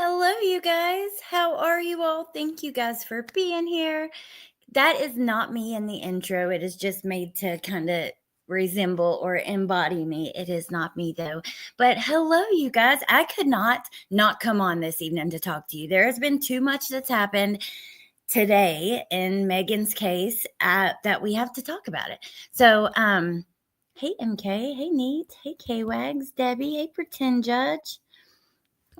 Hello, you guys. How are you all? Thank you guys for being here. That is not me in the intro. It is just made to kind of resemble or embody me. It is not me though. But hello, you guys. I could not come on this evening to talk to you. There has been too much that's happened today in Megan's case that we have to talk about it. So, hey MK, hey Neat, hey K-Wags, Debbie, hey Pretend Judge.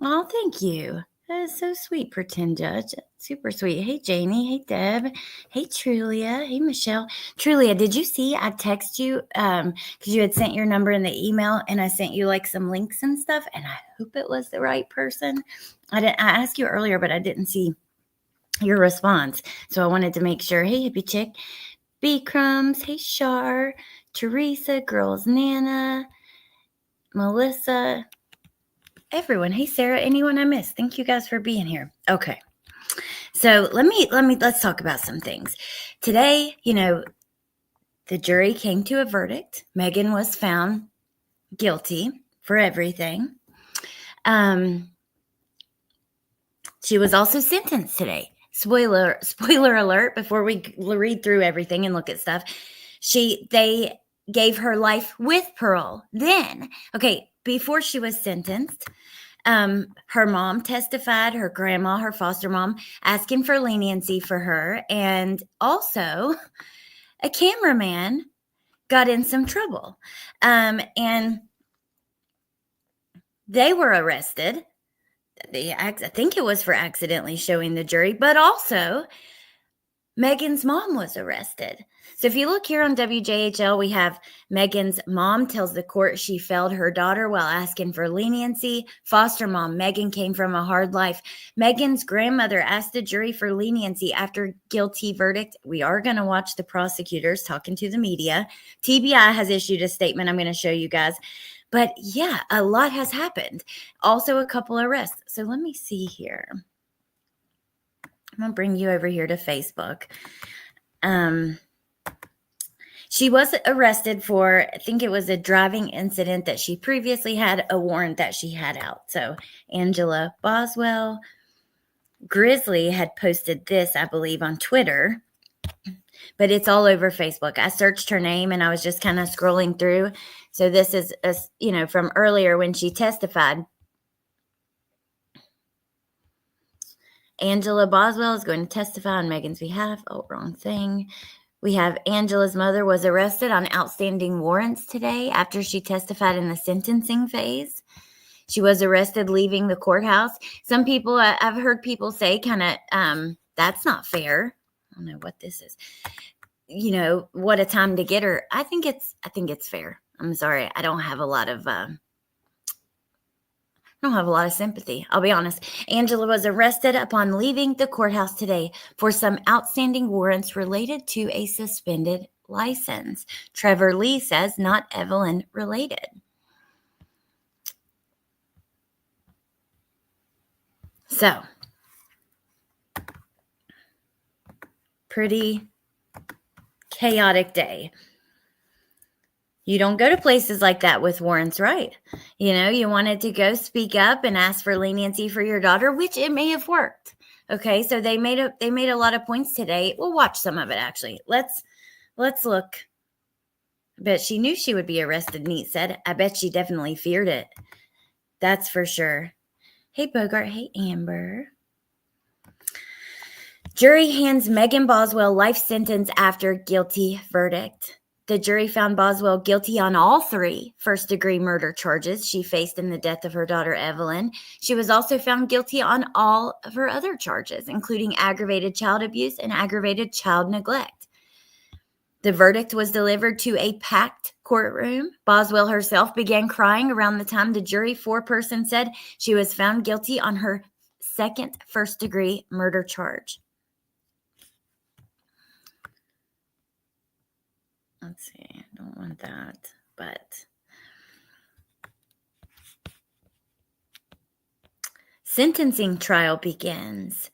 Oh, thank you. That is so sweet, Pretend Judge. Super sweet. Hey, Janie. Hey, Deb. Hey, Trulia. Hey, Michelle. Trulia, did you see I text you because you had sent your number in the email and I sent you like some links and stuff, and I hope it was the right person. I asked you earlier, but I didn't see your response. So I wanted to make sure. Hey, Hippie Chick. B Crumbs. Hey, Shar. Teresa. Girls Nana. Melissa. Everyone. Hey, Sarah. Anyone I missed? Thank you guys for being here. Okay. So let's talk about some things. Today, the jury came to a verdict. Megan was found guilty for everything. She was also sentenced today. Spoiler alert, before we read through everything and look at stuff. They gave her life with parole. Then, before she was sentenced, her mom testified, her grandma, her foster mom, asking for leniency for her. And also a cameraman got in some trouble. And they were arrested. I think it was for accidentally showing the jury, but also Megan's mom was arrested. So if you look here on WJHL, we have Megan's mom tells the court she failed her daughter while asking for leniency. Foster mom, Megan came from a hard life. Megan's grandmother asked the jury for leniency after guilty verdict. We are going to watch the prosecutors talking to the media. TBI has issued a statement I'm going to show you guys. But yeah, a lot has happened. Also a couple arrests. So let me see here. I'm going to bring you over here to Facebook. She was arrested for, I think it was a driving incident that she previously had a warrant that she had out. So Angela Boswell. Grizzly had posted this, I believe, on Twitter, but it's all over Facebook. I searched her name and I was just kind of scrolling through. So this is, from earlier when she testified. Angela Boswell is going to testify on Megan's behalf. Oh, wrong thing. We have Angela's mother was arrested on outstanding warrants today after she testified in the sentencing phase. She was arrested leaving the courthouse. Some people, I've heard people say kind of, that's not fair. I don't know what this is. What a time to get her. I think it's fair. I'm sorry. I don't have a lot of sympathy. I'll be honest. Angela was arrested upon leaving the courthouse today for some outstanding warrants related to a suspended license. Trevor Lee says not Evelyn related. So, pretty chaotic day. You don't go to places like that with warrants, right? You wanted to go speak up and ask for leniency for your daughter, which it may have worked. Okay, so they made a lot of points today. We'll watch some of it actually. Let's look. I bet she knew she would be arrested, Neat said. I bet she definitely feared it. That's for sure. Hey Bogart, hey Amber. Jury hands Megan Boswell life sentence after guilty verdict. The jury found Boswell guilty on all 3 first-degree murder charges she faced in the death of her daughter, Evelyn. She was also found guilty on all of her other charges, including aggravated child abuse and aggravated child neglect. The verdict was delivered to a packed courtroom. Boswell herself began crying around the time the jury foreperson said she was found guilty on her second first-degree murder charge. Let's see, I don't want that, but sentencing trial begins.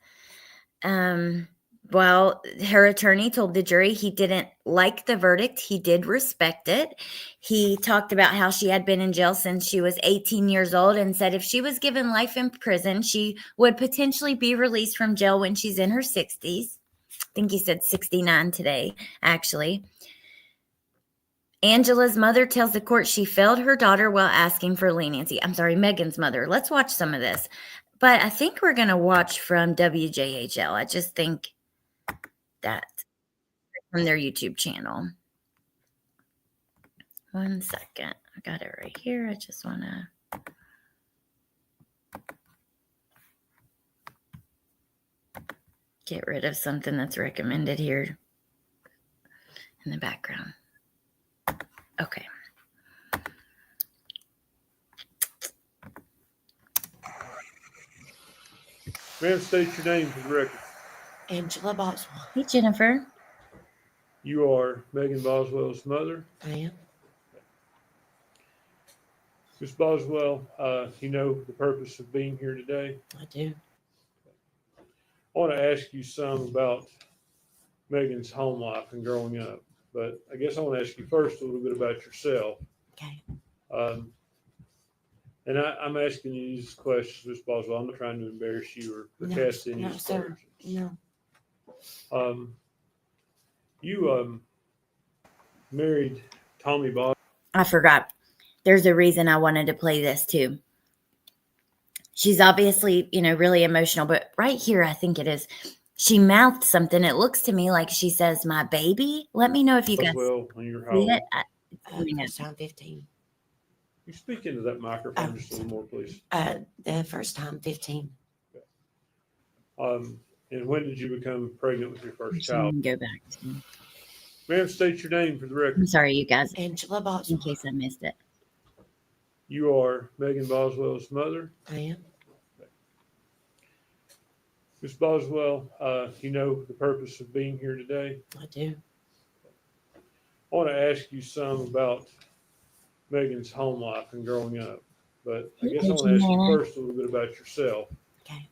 Well, her attorney told the jury he didn't like the verdict. He did respect it. He talked about how she had been in jail since she was 18 years old and said if she was given life in prison, she would potentially be released from jail when she's in her 60s. I think he said 69 today, actually. Angela's mother tells the court she failed her daughter while asking for leniency. I'm sorry, Megan's mother. Let's watch some of this. But I think we're going to watch from WJHL. I just think that from their YouTube channel. One second. I got it right here. I just want to get rid of something that's recommended here in the background. Okay. Ma'am, state your name for the record. Angela Boswell. Hey, Jennifer. You are Megan Boswell's mother. I am. Ms. Boswell, you know the purpose of being here today. I do. I want to ask you some about Megan's home life and growing up, but I guess I want to ask you first a little bit about yourself. Okay. And I'm asking you these questions, Ms. Boswell. I'm not trying to embarrass you or cast any aspersions. No. You married Tommy Boswell. I forgot. There's a reason I wanted to play this too. She's obviously, really emotional, but right here, I think it is. She mouthed something. It looks to me like she says, "My baby." Let me know if you guys When you're see it. First time 15. You speak into that microphone just a little more, please. The first time 15. And when did you become pregnant with your first child? Go back. Ma'am, state your name for the record. I'm sorry, you guys, Angela in Boswell. case I missed it. You are Megan Boswell's mother. I am. Ms. Boswell, you know the purpose of being here today. I do. I want to ask you some about Megan's home life and growing up, but I guess I want to ask you first a little bit about yourself. Okay.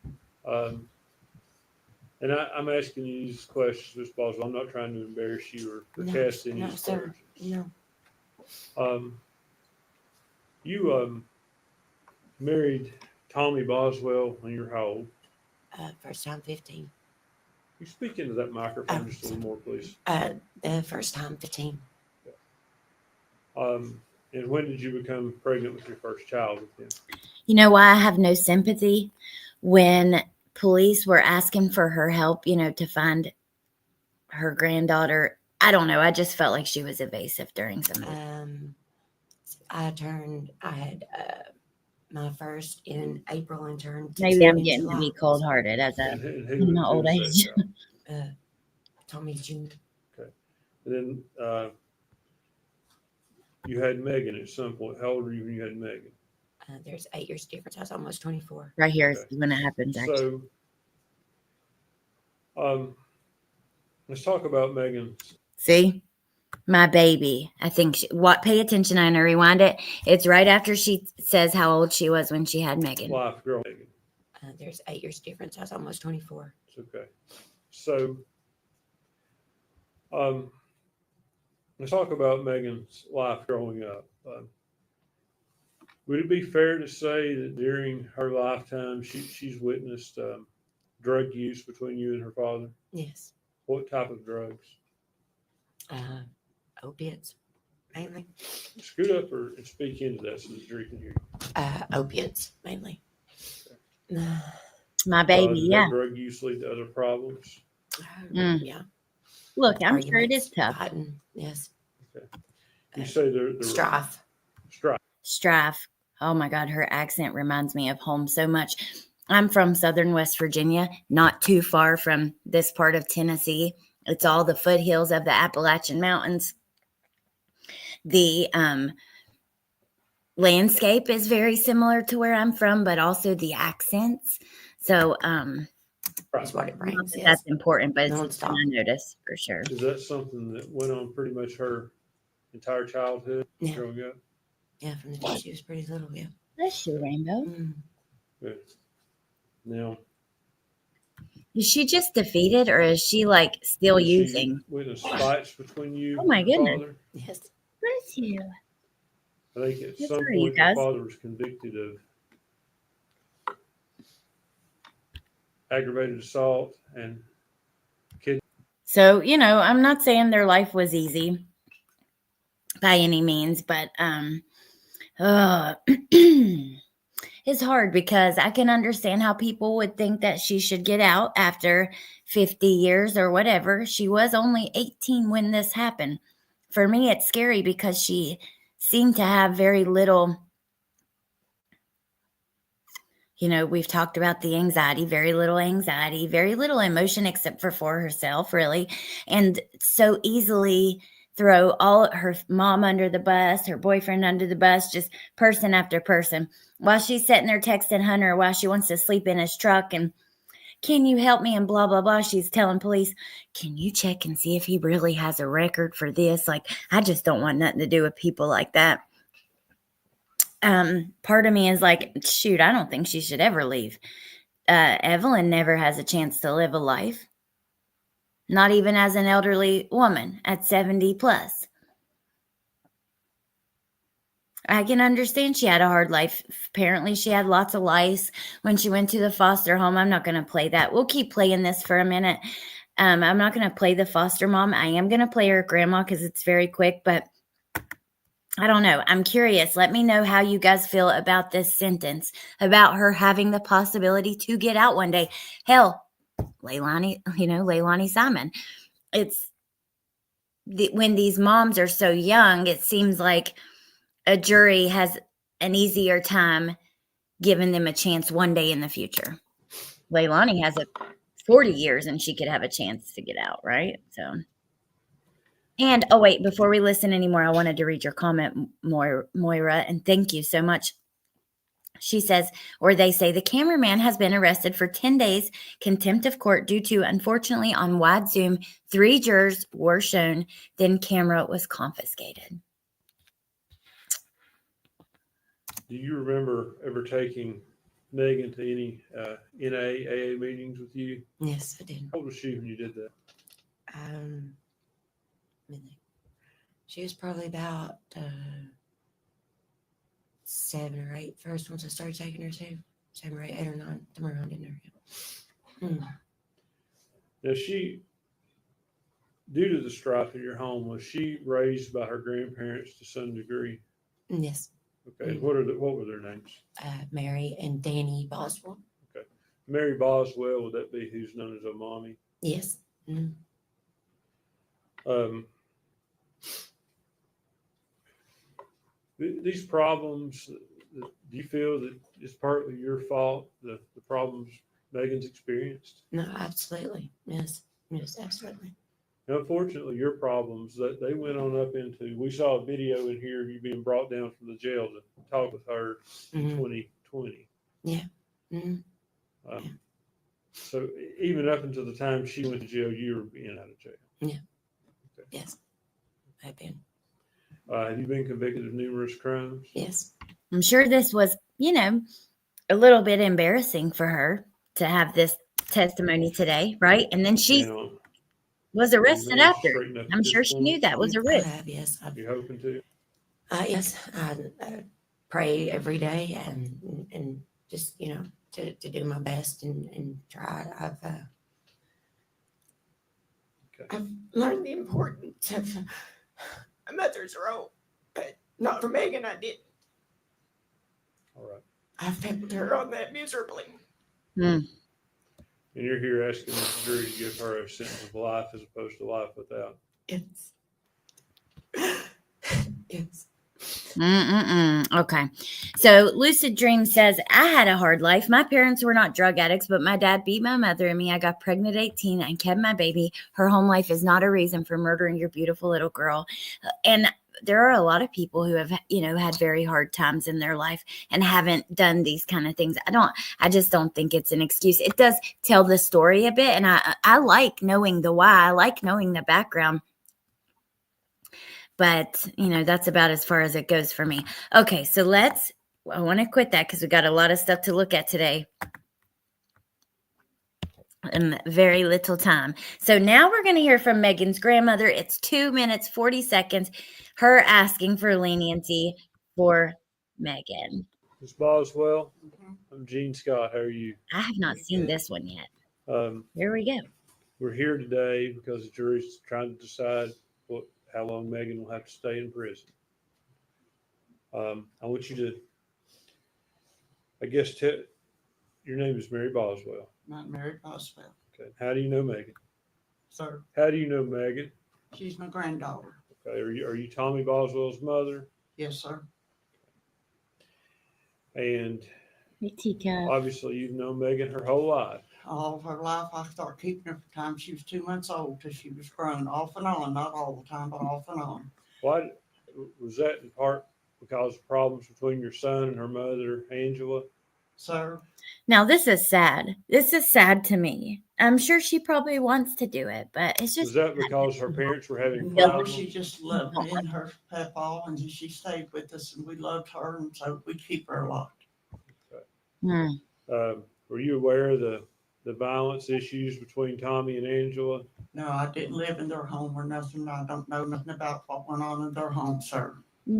And I'm asking you these questions, Ms. Boswell. I'm not trying to embarrass you or cast any aspersions. No. You married Tommy Boswell when you're how old? First time 15. You speak into that microphone just a little more, please. The first time 15. And when did you become pregnant with your first child with him? You know why I have no sympathy? When police were asking for her help, to find her granddaughter, I don't know. I just felt like she was evasive during some of it. I had my first in April and turned. Maybe I'm getting to be cold-hearted as And old age. Tommy Jr. Okay. And then you had Megan at some point. How old were you when you had Megan? There's 8 years difference. I was almost 24. Right here is Okay. when it happens, actually. So, let's talk about Megan. See? My baby. I think pay attention. I'm going to rewind it. It's right after she says how old she was when she had Megan. Life girl Megan. There's 8 years difference. I was almost 24. It's okay. So, let's talk about Megan's life growing up. Would it be fair to say that during her lifetime, she's witnessed drug use between you and her father? Yes. What type of drugs? Opiates, mainly. Scoot up and speak into that so the jury can hear you. Opiates, mainly. My baby, Did yeah. that drug use lead to other problems? Yeah. Look, I'm sure it is tough. Fighting, yes. Okay. You say the Strife. Strife. Oh my God, her accent reminds me of home so much. I'm from southern West Virginia, not too far from this part of Tennessee. It's all the foothills of the Appalachian Mountains. The landscape is very similar to where I'm from, but also the accents. So That's what it brings. that's important, but it's Non-stop. something I notice for sure. Is that something that went on pretty much her entire childhood Yeah. growing up? Yeah, from the time she was pretty little, yeah. Bless you, Rainbow. Mm. Good. Now, Is she just defeated, or is she like still Did she using? witness fights between you Oh my and your goodness. father? Yes. Bless you. I think at Good some for you point your guys. father was convicted of aggravated assault and So, I'm not saying their life was easy by any means, but it's hard because I can understand how people would think that she should get out after 50 years or whatever. She was only 18 when this happened. For me, it's scary because she seemed to have very little. We've talked about the anxiety, very little emotion except for herself, really. And so easily throw all her mom under the bus, her boyfriend under the bus, just person after person. While she's sitting there texting Hunter while she wants to sleep in his truck and, can you help me? And blah, blah, blah. She's telling police, can you check and see if he really has a record for this? Like, I just don't want nothing to do with people like that. Part of me is like, shoot, I don't think she should ever leave. Evelyn never has a chance to live a life, not even as an elderly woman at 70 plus. I can understand she had a hard life. Apparently, she had lots of lice when she went to the foster home. I'm not going to play that. We'll keep playing this for a minute. I'm not going to play the foster mom. I am going to play her grandma because it's very quick, but I don't know. I'm curious. Let me know how you guys feel about this sentence, about her having the possibility to get out one day. Hell, Leilani Simon. It's when these moms are so young, it seems like a jury has an easier time giving them a chance one day in the future. Leilani has 40 years and she could have a chance to get out, right? So, and oh wait, before we listen anymore, I wanted to read your comment, Moira, and thank you so much. She says, or they say, the cameraman has been arrested for 10 days contempt of court due to, unfortunately, on wide Zoom, 3 jurors were shown, then camera was confiscated. Do you remember ever taking Megan to any NAAA meetings with you? Yes, I did. How old was she when you did that? She was probably about 7 or 8. First once I started taking her to 7 or 8, 8 or 9, somewhere around in there. Now due to the strife in your home, was she raised by her grandparents to some degree? Yes. Okay. What were their names? Mary and Danny Boswell. Okay. Mary Boswell, would that be who's known as a mommy? Yes. These problems, do you feel that it's partly your fault, the problems Megan's experienced? No, absolutely. Yes, absolutely. Now, unfortunately, your problems, that they went on up into, we saw a video in here of you being brought down from the jail to talk with her in 2020. Yeah. So even up until the time she went to jail, you were being out of jail. Yeah. Okay. Yes, I've been. Have you been convicted of numerous crimes? Yes. I'm sure this was, a little bit embarrassing for her to have this testimony today, right? And then she was arrested after. I'm sure she knew that was a risk. Yes. You hoping to? Yes, I pray every day and just, to do my best and try. I've learned the importance of a mother's role, but not for Megan, I didn't. All right. I failed her on that miserably. And you're here asking the jury to give her a sentence of life as opposed to life without. Yes. Yes. Okay. So Lucid Dream says, I had a hard life. My parents were not drug addicts, but my dad beat my mother and me. I got pregnant at 18 and kept my baby. Her home life is not a reason for murdering your beautiful little girl. And there are a lot of people who have, had very hard times in their life and haven't done these kind of things. I just don't think it's an excuse. It does tell the story a bit. And I like knowing the why. I like knowing the background. But, that's about as far as it goes for me. Okay, so I want to quit that because we got a lot of stuff to look at today. in very little time. So now we're going to hear from Megan's grandmother. It's 2 minutes, 40 seconds, her asking for leniency for Megan. Ms. Boswell, I'm Gene Scott. How are you? I have not seen this one yet. Um, Here we go. we're here today because the jury's trying to decide how long Megan will have to stay in prison. I want you to, I guess, your name is Mary Boswell. Not Mary Boswell. Okay. How do you know Megan? Sir, How do you know Megan? she's my granddaughter. Okay. Are you Tommy Boswell's mother? Yes, sir. And Hey, Tika. obviously you've known Megan her whole life. All of her life, I started keeping her from the time she was 2 months old till she was grown, off and on, not all the time, but off and on. Why was that in part because of problems between your son and her mother, Angela? Sir, Now, this is sad. This is sad to me. I'm sure she probably wants to do it, but it's just. Was that because her parents were having no, problems? she just loved me and her papaw, and she stayed with us, and we loved her, and so we keep her a lot. Hmm. Were you aware of the violence issues between Tommy and Angela? No, I didn't live in their home or nothing. I don't know nothing about what went on in their home, sir.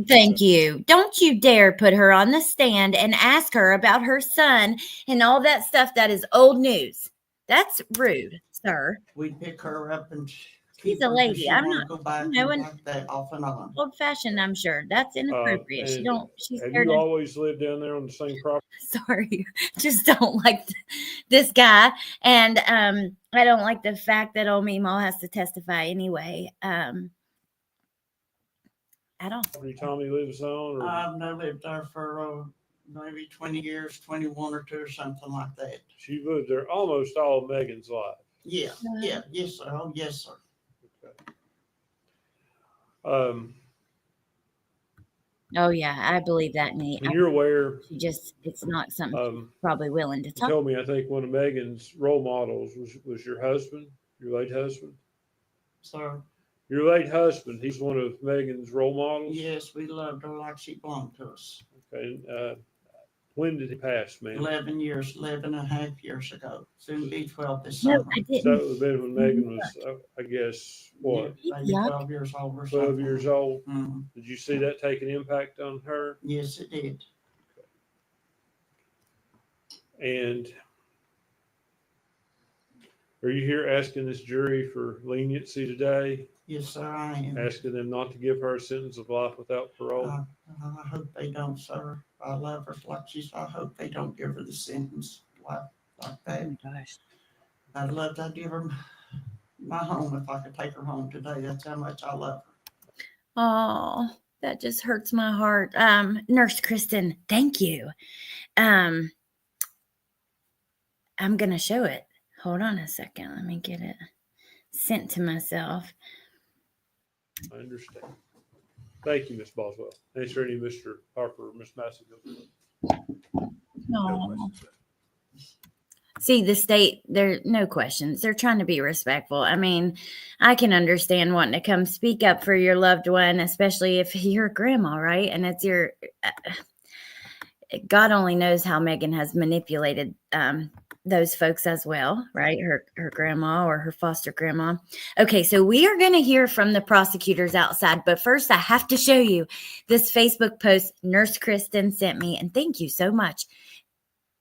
Thank you. Don't you dare put her on the stand and ask her about her son and all that stuff. That is old news. That's rude, sir. We'd pick her up and She's keep a her 'cause lady. she I'm wanna not, go back you know, and and like that, off and on. old fashioned, I'm sure. That's inappropriate. And She's have scared you of, always lived down there on the same property? sorry. Just don't like this guy. And I don't like the fact that old Meemaw has to testify anyway. At all. Tommy lives on? Or I've now lived there for maybe 20 years, 21 or 2 or something like that. she lived there almost all of Megan's life. Yeah, yes, sir. Oh, yes, sir. Okay. Oh yeah, I believe that, Nate. And you're aware, It's not something she's you probably willing to talk. told me, I think one of Megan's role models was your husband, your late husband. Sir, Your late husband, he's one of Megan's role models. yes, we loved her like she belonged to us. Okay. When did he pass, man? 11 and a half years ago. Soon be 12 this No, summer. I So that didn't. would have been when Megan was, I guess, what, Yeah, maybe Yuck. 12 years old or 12 something. years old? Mhm. Did you see that take an impact on her? Yes, it did. And are you here asking this jury for leniency today? Yes, sir, I am. Asking them not to give her a sentence of life without parole? I hope they don't, sir. I love her like I hope they don't give her the sentence like Oh that. my gosh. I'd love to give her my home if I could take her home today. That's how much I love her. Oh, that just hurts my heart. Nurse Kristen, thank you. I'm gonna show it. Hold on a second. Let me get it sent to myself. I understand. Thank you, Ms. Boswell. Thanks for any Mr. Harper or Ms. Massey. Oh. See, the state, there no questions. They're trying to be respectful. I mean, I can understand wanting to come speak up for your loved one, especially if you're a grandma, right? And it's your God only knows how Megan has manipulated those folks as well, right? Her grandma or her foster grandma. Okay, so we are going to hear from the prosecutors outside, but first I have to show you this Facebook post Nurse Kristen sent me, and thank you so much.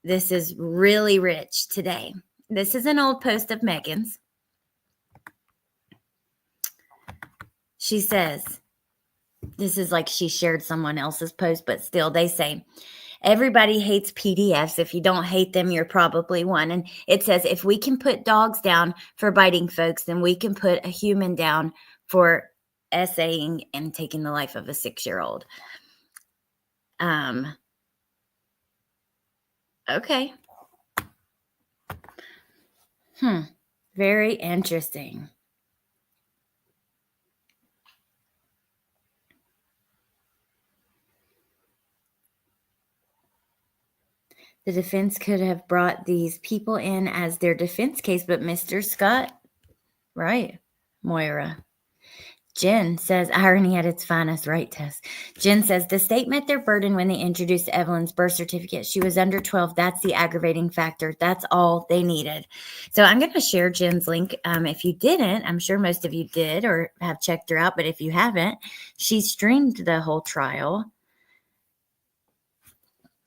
This is really rich today. This is an old post of Megan's. She says, this is like she shared someone else's post, but still they say, everybody hates PDFs. If you don't hate them, you're probably one. And it says, if we can put dogs down for biting folks, then we can put a human down for essaying and taking the life of a 6-year-old. Okay. Very interesting. The defense could have brought these people in as their defense case, but Mr. Scott, right, Moira, Jen says, irony at its finest, right, Tess? Jen says, the state met their burden when they introduced Evelyn's birth certificate. She was under 12. That's the aggravating factor. That's all they needed. So I'm going to share Jen's link. If you didn't, I'm sure most of you did or have checked her out. But if you haven't, she streamed the whole trial.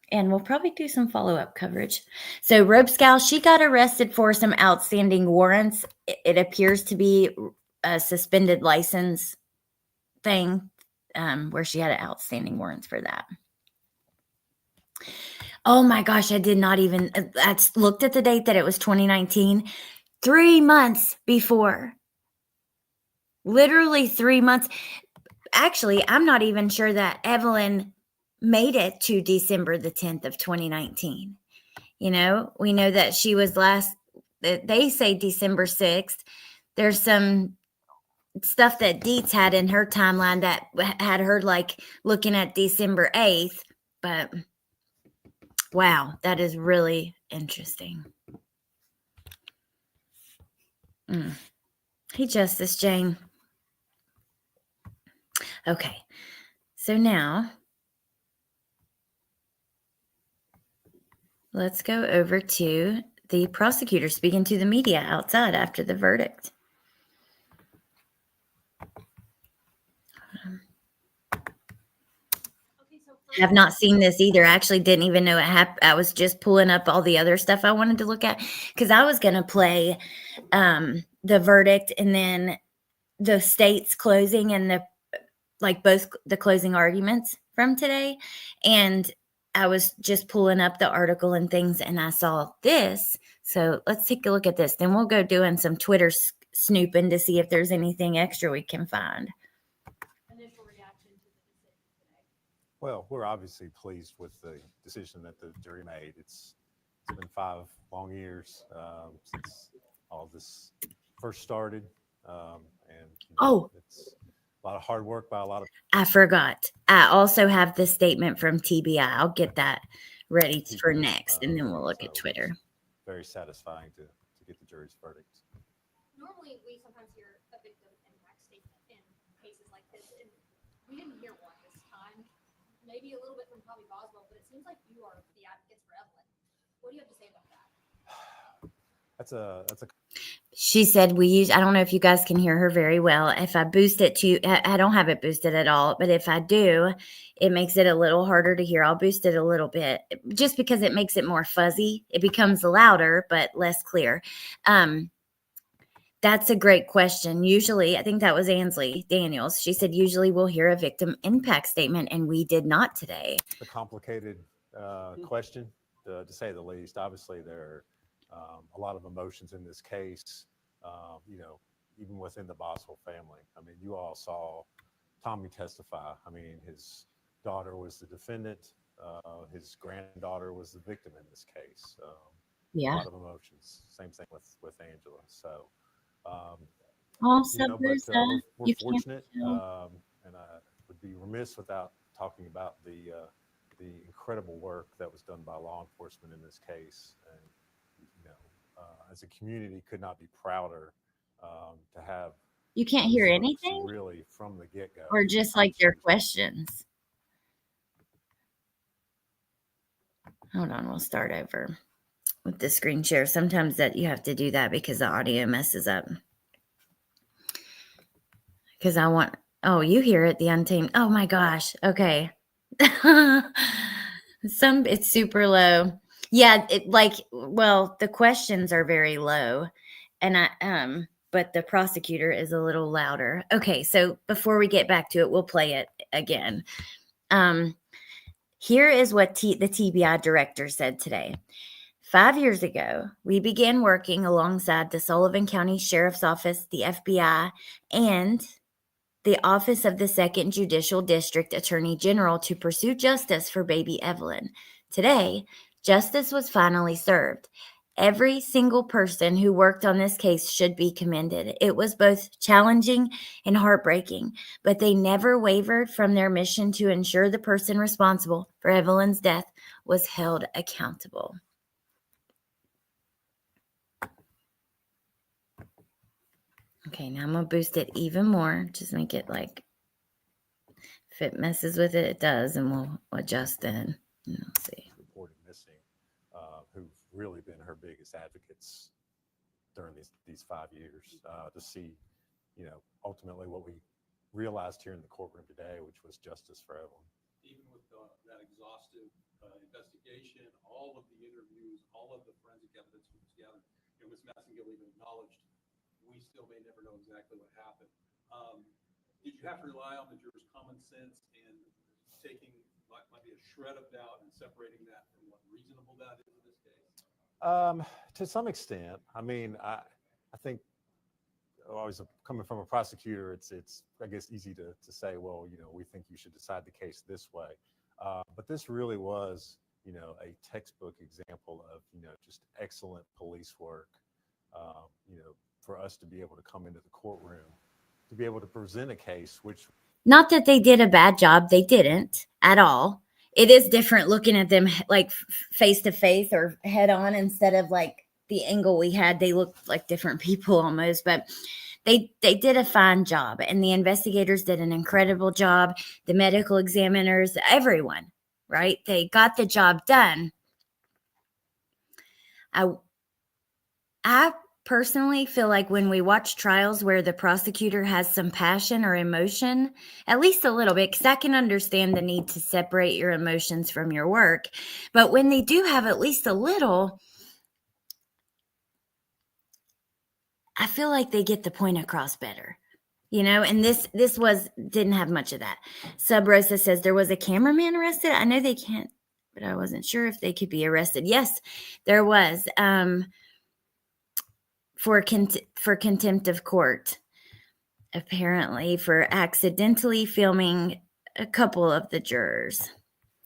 And we'll probably do some follow-up coverage. So Robescow, she got arrested for some outstanding warrants. It appears to be a suspended license thing, where she had outstanding warrants for that. Oh my gosh, I did not even, I looked at the date that it was 2019, 3 months before. Literally 3 months. Actually, I'm not even sure that Evelyn made it to December the 10th of 2019. You know, we know that she was they say December 6th. There's some stuff that Dietz had in her timeline that had her like looking at December 8th, but wow, that is really interesting. Hey, Justice Jane. Okay, so now let's go over to the prosecutor speaking to the media outside after the verdict. Have not seen this either. I actually didn't even know it happened. I was just pulling up all the other stuff I wanted to look at because I was going to play the verdict and then the state's closing and both the closing arguments from today. And I was just pulling up the article and things and I saw this. So let's take a look at this. Then we'll go doing some Twitter snooping to see if there's anything extra we can find. Initial reaction to the decision today? Well, we're obviously pleased with the decision that the jury made. It's been 5 long years since all this first started, and it's a lot of hard work by a lot of. I forgot. I also have the statement from TBI. I'll get that ready for next, and then we'll look at Twitter. Very satisfying to get the jury's verdict. Normally, we sometimes hear a victim impact statement in cases like this, and we didn't hear one this time. Maybe a little bit from probably Boswell, but it seems like you are the advocates for Evelyn. What do you have to say about that? That's a. She said I don't know if you guys can hear her very well. If I boost it I don't have it boosted at all, but if I do, it makes it a little harder to hear. I'll boost it a little bit just because it makes it more fuzzy. It becomes louder, but less clear. That's a great question. Usually, I think that was Ansley Daniels. She said, usually we'll hear a victim impact statement, and we did not today. A complicated question, to say the least. Obviously, there are a lot of emotions in this case, even within the Boswell family. I mean, you all saw Tommy testify. I mean, his daughter was the defendant. His granddaughter was the victim in this case. A lot of emotions. Same thing with Angela. So, we're fortunate, and I would be remiss without talking about the incredible work that was done by law enforcement in this case. And as a community, could not be prouder to have. You can't hear anything? Really, from the get-go. Or just like their questions? Hold on, we'll start over with the screen share. Sometimes that you have to do that because the audio messes up. Because you hear it, the untamed. Oh my gosh. Okay. It's super low. Yeah, the questions are very low, and but the prosecutor is a little louder. Okay, so before we get back to it, we'll play it again. Here is what the TBI director said today. 5 years ago, we began working alongside the Sullivan County Sheriff's Office, the FBI, and the Office of the 2nd Judicial District Attorney General to pursue justice for baby Evelyn. Today, justice was finally served. Every single person who worked on this case should be commended. It was both challenging and heartbreaking, but they never wavered from their mission to ensure the person responsible for Evelyn's death was held accountable. Okay, now I'm gonna boost it even more. Just make it like, if it messes with it, it does, and we'll adjust then. Let's see. Reported missing, who've really been her biggest advocates during these 5 years, to see, ultimately what we realized here in the courtroom today, which was justice for Evelyn. Even with that exhaustive investigation, all of the interviews, all of the forensic evidence that was gathered, Ms. Massengill even acknowledged, we still may never know exactly what happened. Did you have to rely on the jurors' common sense and taking might be a shred of doubt and separating that from what reasonable doubt is in this case? To some extent. I mean, I think always coming from a prosecutor, it's I guess easy to say, well, we think you should decide the case this way. But this really was, a textbook example of, just excellent police work, for us to be able to come into the courtroom, to be able to present a case, which. Not that they did a bad job. They didn't at all. It is different looking at them like face to face or head on instead of like the angle we had. They looked like different people almost, but they did a fine job, and the investigators did an incredible job. The medical examiners, everyone, right? They got the job done. I personally feel like when we watch trials where the prosecutor has some passion or emotion, at least a little bit, because I can understand the need to separate your emotions from your work. But when they do have at least a little, I feel like they get the point across better. And this didn't have much of that. Sub Rosa says there was a cameraman arrested. I know they can't, but I wasn't sure if they could be arrested. Yes, there was. For contempt of court, apparently, for accidentally filming a couple of the jurors.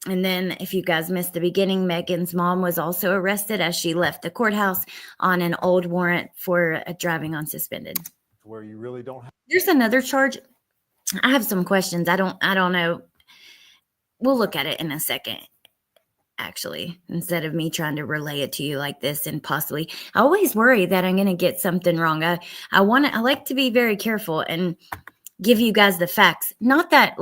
And then, if you guys missed the beginning, Megan's mom was also arrested as she left the courthouse on an old warrant for driving on suspended. Where you really don't have. There's another charge. I have some questions. I don't know. We'll look at it in a second. Actually, instead of me trying to relay it to you like this, and possibly, I always worry that I'm going to get something wrong. I like to be very careful and give you guys the facts. Not that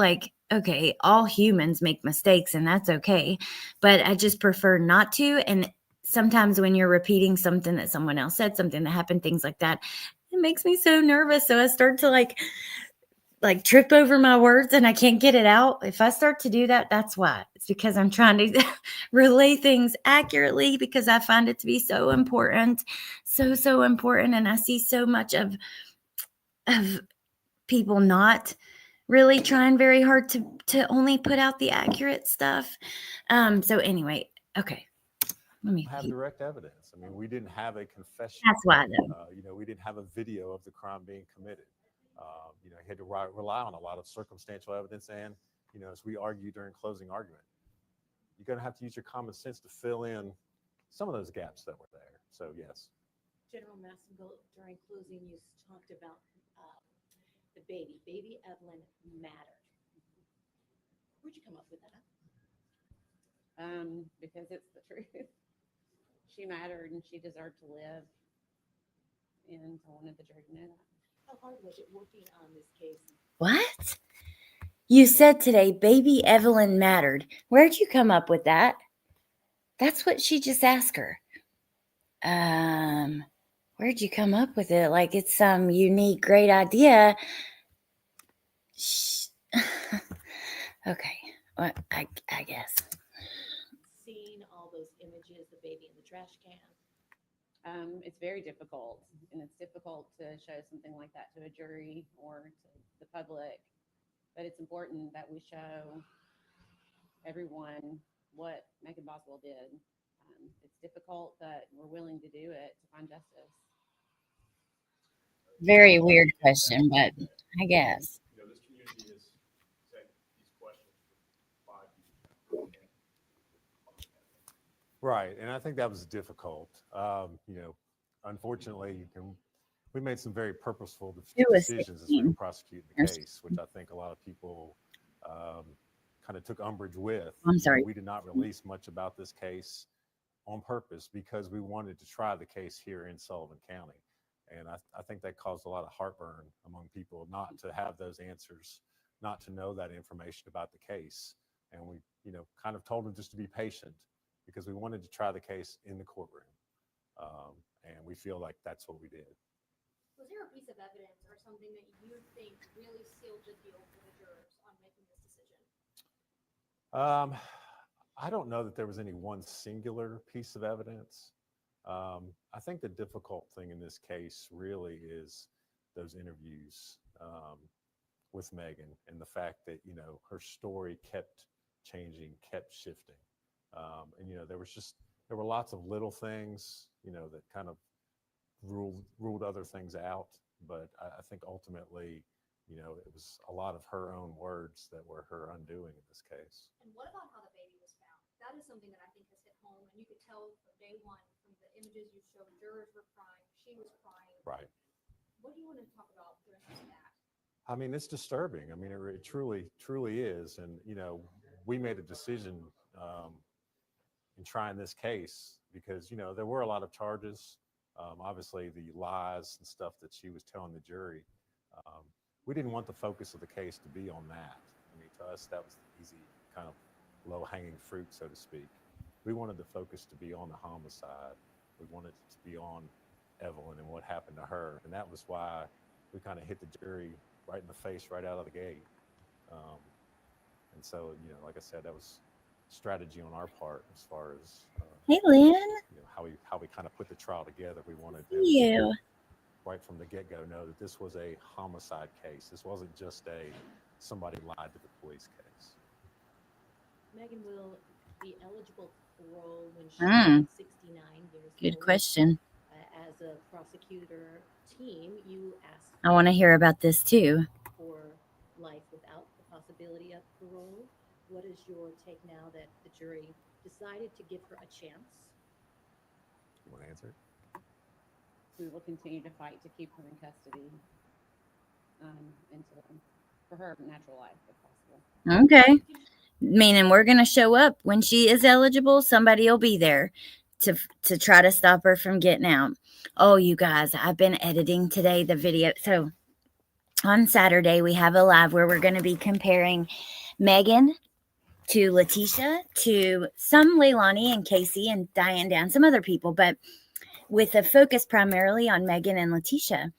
okay, all humans make mistakes and that's okay, but I just prefer not to. And sometimes when you're repeating something that someone else said, something that happened, things like that, it makes me so nervous. So I start to like trip over my words and I can't get it out. If I start to do that, that's why. It's because I'm trying to relay things accurately, because I find it to be so important, so important. And I see so much of people not really trying very hard to only put out the accurate stuff. So anyway, okay. Let me have direct evidence. I mean, we didn't have a confession. That's why, though. We didn't have a video of the crime being committed. He had to rely on a lot of circumstantial evidence, and as we argued during closing argument, you're going to have to use your common sense to fill in some of those gaps that were there. So yes. General Massengill, during closing, you talked about the baby Evelyn mattered. Where'd you come up with that? Because it's the truth. She mattered and she deserved to live, and I wanted the jury to know that. How hard was it working on this case? What? You said today, baby Evelyn mattered. Where'd you come up with that? That's what she just asked her. Where'd you come up with it? Like it's some unique, great idea. Okay. Well, I guess. Seeing all those images, the baby in the trash can. It's very difficult, and it's difficult to show something like that to a jury or to the public, but it's important that we show everyone what Megan Boswell did. It's difficult, but we're willing to do it to find justice. Very weird question, but I guess. This community has said these questions for 5 years. Right, and I think that was difficult. Unfortunately, we made some very purposeful decisions as we were prosecuting the case, which I think a lot of people kind of took umbrage with. I'm sorry. We did not release much about this case on purpose because we wanted to try the case here in Sullivan County. And I think that caused a lot of heartburn among people not to have those answers, not to know that information about the case. And we, kind of told them just to be patient because we wanted to try the case in the courtroom. And we feel like that's what we did. Was there a piece of evidence or something that you think really sealed the deal for the jurors on making this decision? I don't know that there was any one singular piece of evidence. I think the difficult thing in this case really is those interviews with Megan and the fact that, her story kept changing, kept shifting. And, there were lots of little things, that kind of ruled other things out. But I think ultimately, it was a lot of her own words that were her undoing in this case. And what about how the baby was found? That is something that I think has hit home, and you could tell from day one from the images you showed, jurors were crying, she was crying. Right. What do you want to talk about the rest of that? I mean, it's disturbing. I mean, it truly is. And, we made a decision in trying this case because, there were a lot of charges. Obviously, the lies and stuff that she was telling the jury. We didn't want the focus of the case to be on that. I mean, to us, that was the easy kind of low-hanging fruit, so to speak. We wanted the focus to be on the homicide. We wanted it to be on Evelyn and what happened to her. And that was why we kind of hit the jury right in the face right out of the gate. And so, like I said, that was strategy on our part as far as Hey, Lynn. how we kind of put the trial together. We wanted them You. right from the get-go know that this was a homicide case. This wasn't just somebody lied to the police case. Megan will be eligible for parole when she's Mm. 69 years Good old. question. As a prosecutor team, you asked I want to hear about this too. for life without the possibility of parole. What is your take now that the jury decided to give her a chance? You want to answer it? We will continue to fight to keep her in custody for her natural life, if possible. Okay. Meaning we're going to show up when she is eligible. Somebody will be there to try to stop her from getting out. Oh, you guys, I've been editing today the video. So on Saturday, we have a live where we're going to be comparing Megan to Letitia, to some Leilani and Casey and Diane Dan, some other people, but with a focus primarily on Megan and Letitia.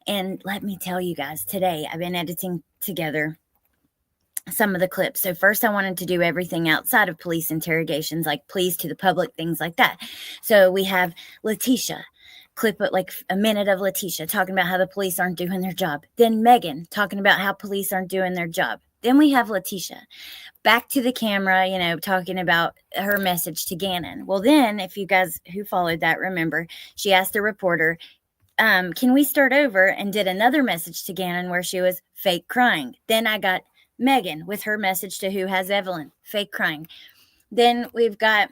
And let me tell you guys, today I've been editing together some of the clips. So first I wanted to do everything outside of police interrogations, like pleas to the public, things like that. So we have Letitia, clip it like a minute of Letitia talking about how the police aren't doing their job. Then Megan talking about how police aren't doing their job. Then we have Letitia back to the camera, talking about her message to Gannon. Well, then if you guys who followed that, remember, she asked the reporter, can we start over, and did another message to Gannon where she was fake crying. Then I got Megan with her message to who has Evelyn, fake crying. Then we've got,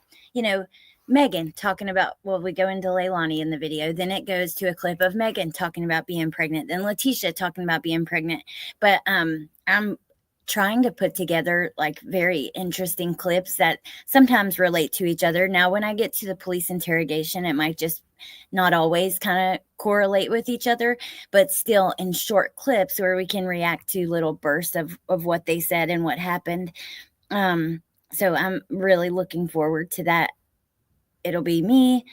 Megan talking about, well, we go into Leilani in the video. Then it goes to a clip of Megan talking about being pregnant. Then Letitia talking about being pregnant. But I'm trying to put together like very interesting clips that sometimes relate to each other. Now, when I get to the police interrogation, it might just not always kind of correlate with each other, but still in short clips where we can react to little bursts of what they said and what happened. So I'm really looking forward to that. It'll be me,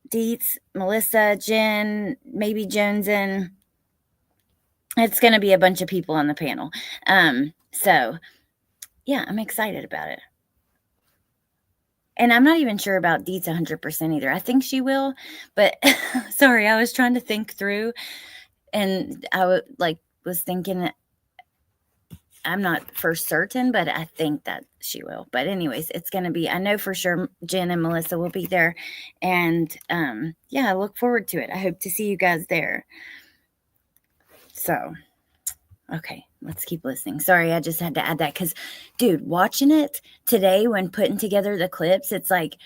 Dietz, Melissa, Jen, maybe Jones, and it's going to be a bunch of people on the panel. So yeah, I'm excited about it. And I'm not even sure about Dietz 100% either. I think she will, but sorry, I was trying to think through, and I was thinking, I'm not for certain, but I think that she will. But anyways, it's going to be, I know for sure Jen and Melissa will be there. And yeah, I look forward to it. I hope to see you guys there. So, okay, let's keep listening. Sorry, I just had to add that because, dude, watching it today when putting together the clips, it's like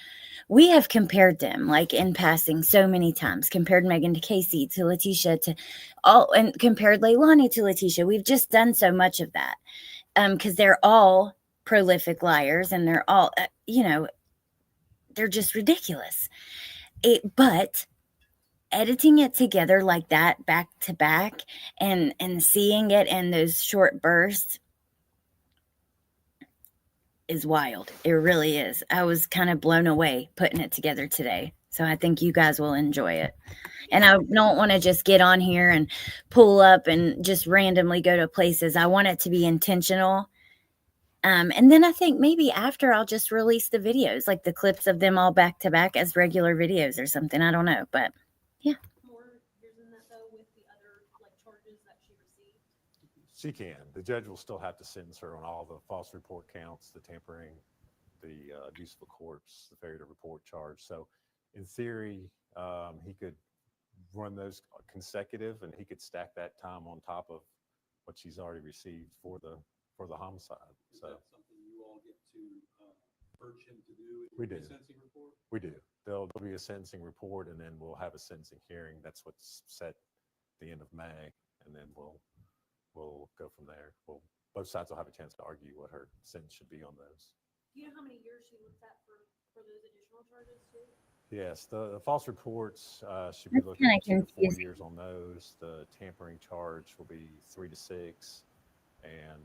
we have compared them like in passing so many times, compared Megan to Casey, to Letitia, to all, and compared Leilani to Letitia. We've just done so much of that because they're all prolific liars and they're all, they're just ridiculous. But editing it together like that, back to back, and seeing it in those short bursts is wild. It really is. I was kind of blown away putting it together today. So I think you guys will enjoy it. And I don't want to just get on here and pull up and just randomly go to places. I want it to be intentional. And then I think maybe after I'll just release the videos, like the clips of them all back to back as regular videos or something. I don't know, but yeah. More years in that though with the other like charges that she received. She can. The judge will still have to sentence her on all the false report counts, the tampering, the abuse of a corpse, the failure to report charge. So in theory, he could run those consecutive and he could stack that time on top of what she's already received for the homicide. Is So that something you all get to urge him to do in We your do. sentencing report? we do. There'll be a sentencing report and then we'll have a sentencing hearing. That's what's set at the end of May. And then we'll go from there. Both sides will have a chance to argue what her sentence should be on those. Do you know how many years she looked at for those additional charges too? Yes, the false reports should be That's looking at kinda 2 to 4 confusing. years on those. The tampering charge will be 3 to 6, and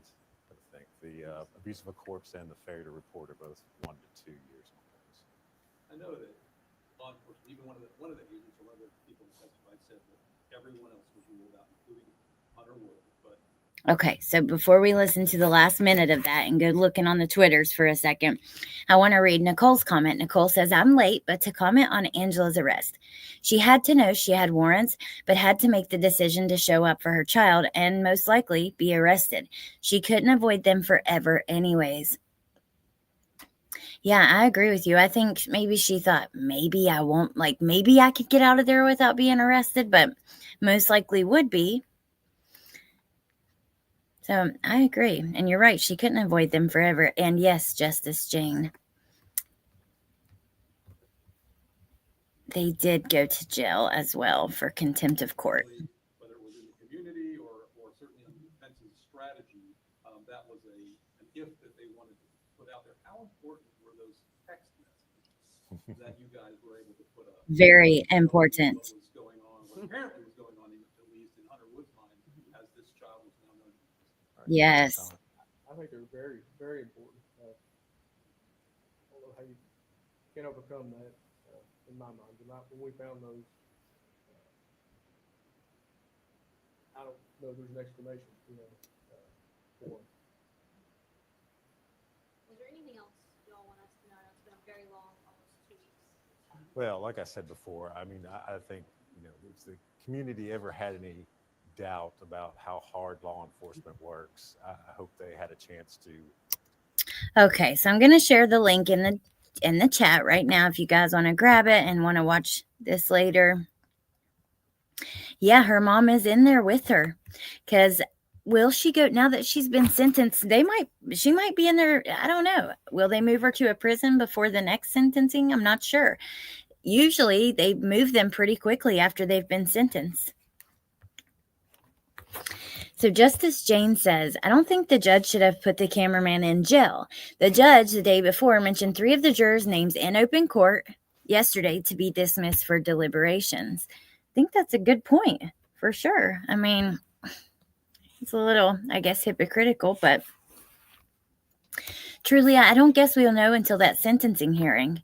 I think the abuse of a corpse and the failure to report are both 1 to 2 years on those. I know that law enforcement, even one of the agents or one of the people who testified said that everyone else was ruled out, including Hunter Wood, but Okay, so before we listen to the last minute of that and go looking on the Twitters for a second, I want to read Nicole's comment. Nicole says, I'm late, but to comment on Angela's arrest. She had to know she had warrants, but had to make the decision to show up for her child and most likely be arrested. She couldn't avoid them forever anyways. Yeah, I agree with you. I think maybe she thought, maybe I won't, like, maybe I could get out of there without being arrested, but most likely would be. So I agree. And you're right. She couldn't avoid them forever. And yes, Justice Jane, they did go to jail as well for contempt of court. whether it was in the community or certainly on the defense's strategy, that was an if that they wanted to put out there. How important were those text messages that you guys were able to put up? Very important. What was going on, what apparently was going on, at least in Hunter Wood's mind, as this child was now known. All right, Yes. I think they're very, very important. I don't know how you can overcome that in my mind. When we found those, I don't know if there's an explanation, for them. Was there anything else y'all want us to know? It's been a very long, almost 2 weeks. Well, like I said before, I mean, I think, if the community ever had any doubt about how hard law enforcement works, I hope they had a chance to. Okay, so I'm going to share the link in the chat right now if you guys want to grab it and want to watch this later. Yeah, her mom is in there with her because will she go now that she's been sentenced? She might be in there. I don't know. Will they move her to a prison before the next sentencing? I'm not sure. Usually they move them pretty quickly after they've been sentenced. So Justice Jane says, I don't think the judge should have put the cameraman in jail. The judge the day before mentioned 3 of the jurors' names in open court yesterday to be dismissed for deliberations. I think that's a good point, for sure. I mean, it's a little, I guess, hypocritical, but truly, I don't guess we'll know until that sentencing hearing.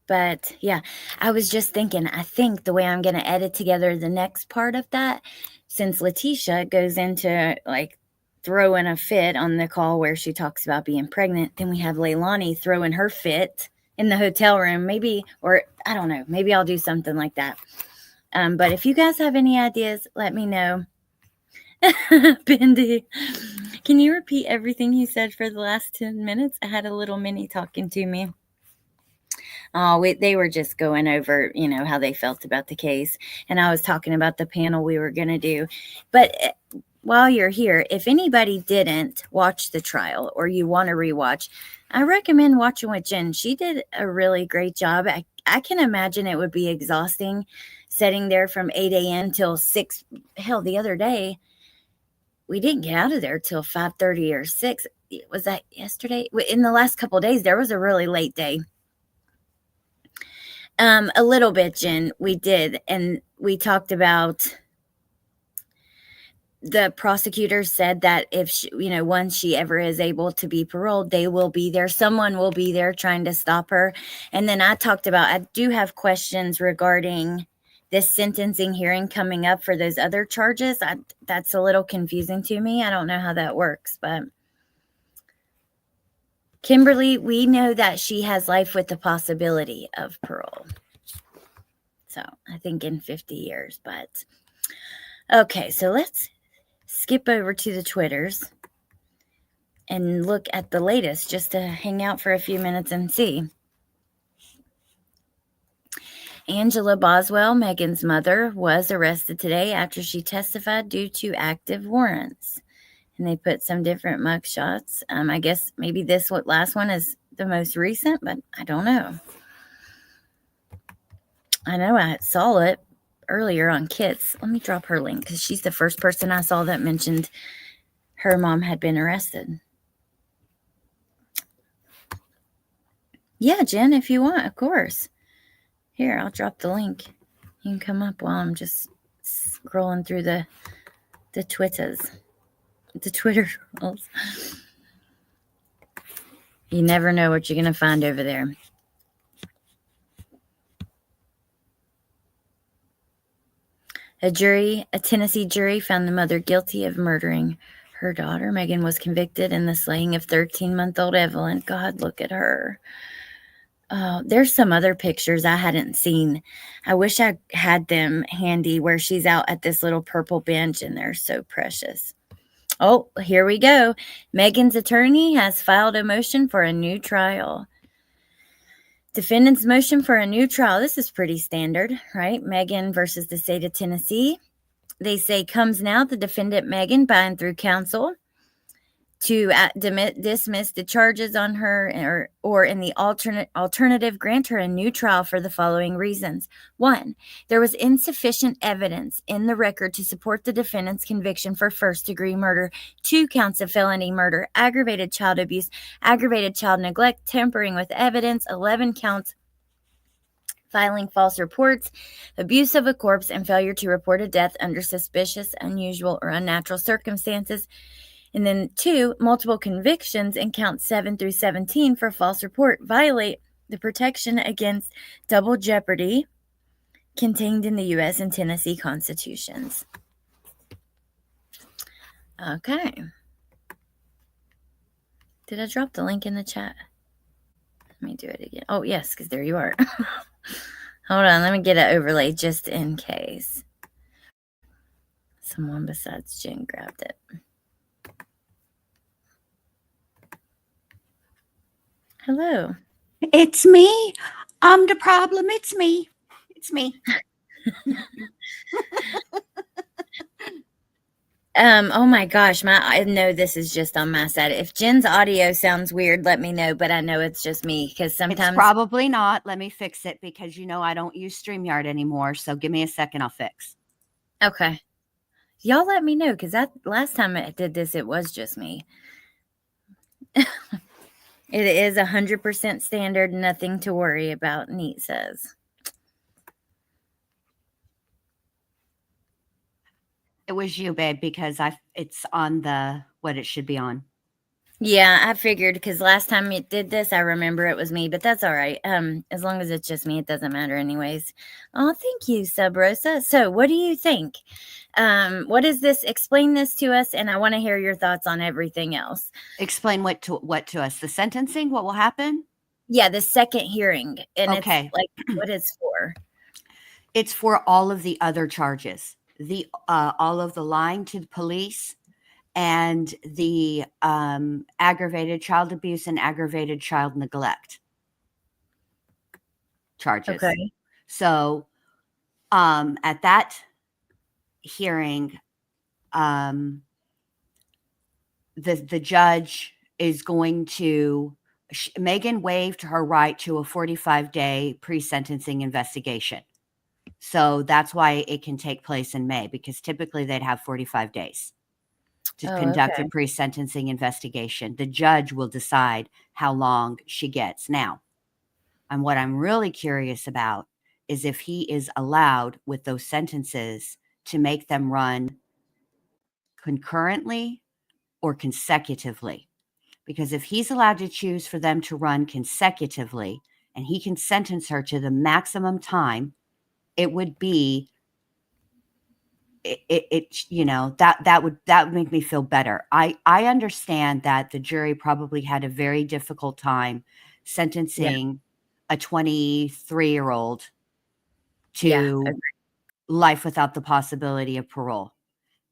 But yeah, I was just thinking, I think the way I'm going to edit together the next part of that, since Letitia goes into like throwing a fit on the call where she talks about being pregnant, then we have Leilani throwing her fit in the hotel room, maybe, or I don't know, maybe I'll do something like that. But if you guys have any ideas, let me know. Bendy, can you repeat everything you said for the last 10 minutes? I had a little mini talking to me. Oh, they were just going over, how they felt about the case. And I was talking about the panel we were going to do. But while you're here, if anybody didn't watch the trial or you want to rewatch, I recommend watching with Jen. She did a really great job. I can imagine it would be exhausting sitting there from 8 a.m. till 6. Hell, the other day, we didn't get out of there till 5:30 or 6. Was that yesterday? In the last couple of days, there was a really late day. A little bit, Jen, we did. And we talked about the prosecutor said that if she, once she ever is able to be paroled, they will be there. Someone will be there trying to stop her. And then I talked about, I do have questions regarding this sentencing hearing coming up for those other charges. That's a little confusing to me. I don't know how that works, but Kimberly, we know that she has life with the possibility of parole. So I think in 50 years, but okay, so let's skip over to the Twitters and look at the latest just to hang out for a few minutes and see. Angela Boswell, Megan's mother, was arrested today after she testified due to active warrants. And they put some different mugshots. I guess maybe this last one is the most recent, but I don't know. I know I saw it earlier on Kits. Let me drop her link because she's the first person I saw that mentioned her mom had been arrested. Yeah, Jen, if you want, of course. Here, I'll drop the link. You can come up while I'm just scrolling through the Twitters. The Twitter rolls. You never know what you're going to find over there. A Tennessee jury found the mother guilty of murdering her daughter. Megan was convicted in the slaying of 13-month-old Evelyn. God, look at her. Oh, there's some other pictures I hadn't seen. I wish I had them handy where she's out at this little purple bench, and they're so precious. Oh, here we go. Megan's attorney has filed a motion for a new trial. Defendant's motion for a new trial. This is pretty standard, right? Megan versus the state of Tennessee. They say comes now. The defendant, Megan, by and through counsel, to dismiss the charges on her or in the alternative grant her a new trial for the following reasons. 1, there was insufficient evidence in the record to support the defendant's conviction for first-degree murder, 2 counts of felony murder, aggravated child abuse, aggravated child neglect, tampering with evidence, 11 counts filing false reports, abuse of a corpse, and failure to report a death under suspicious, unusual, or unnatural circumstances. And then 2, multiple convictions in counts 7 through 17 for false report violate the protection against double jeopardy contained in the U.S. and Tennessee constitutions. Okay. Did I drop the link in the chat? Let me do it again. Oh, yes, because there you are. Hold on, let me get it overlaid just in case someone besides Jen grabbed it. Hello. It's me. I'm the problem. It's me. It's me. Oh my gosh, I know this is just on my side. If Jen's audio sounds weird, let me know, but I know it's just me because sometimes It's probably not. Let me fix it because I don't use StreamYard anymore. So give me a second, I'll fix. Okay. Y'all let me know because last time I did this, it was just me. It is 100% standard, nothing to worry about, Neat says. It was you, babe, because it's on what it should be on. Yeah, I figured because last time it did this, I remember it was me, but that's all right. As long as it's just me, it doesn't matter anyways. Oh, thank you, Sub Rosa. So what do you think? What is this? Explain this to us, and I want to hear your thoughts on everything else. Explain what to us? The sentencing? What will happen? Yeah, the second hearing. And okay. It's like what it's for. It's for all of the other charges. All of the lying to the police and the aggravated child abuse and aggravated child neglect charges. Okay. So at that hearing, the judge is going to, Megan waived her right to a 45-day pre-sentencing investigation. So that's why it can take place in May, because typically they'd have 45 days to conduct a pre-sentencing investigation. The judge will decide how long she gets. Now, And what I'm really curious about is if he is allowed with those sentences to make them run concurrently or consecutively. Because if he's allowed to choose for them to run consecutively and he can sentence her to the maximum time, it would be that would make me feel better. I understand that the jury probably had a very difficult time sentencing a 23-year-old to life without the possibility of parole.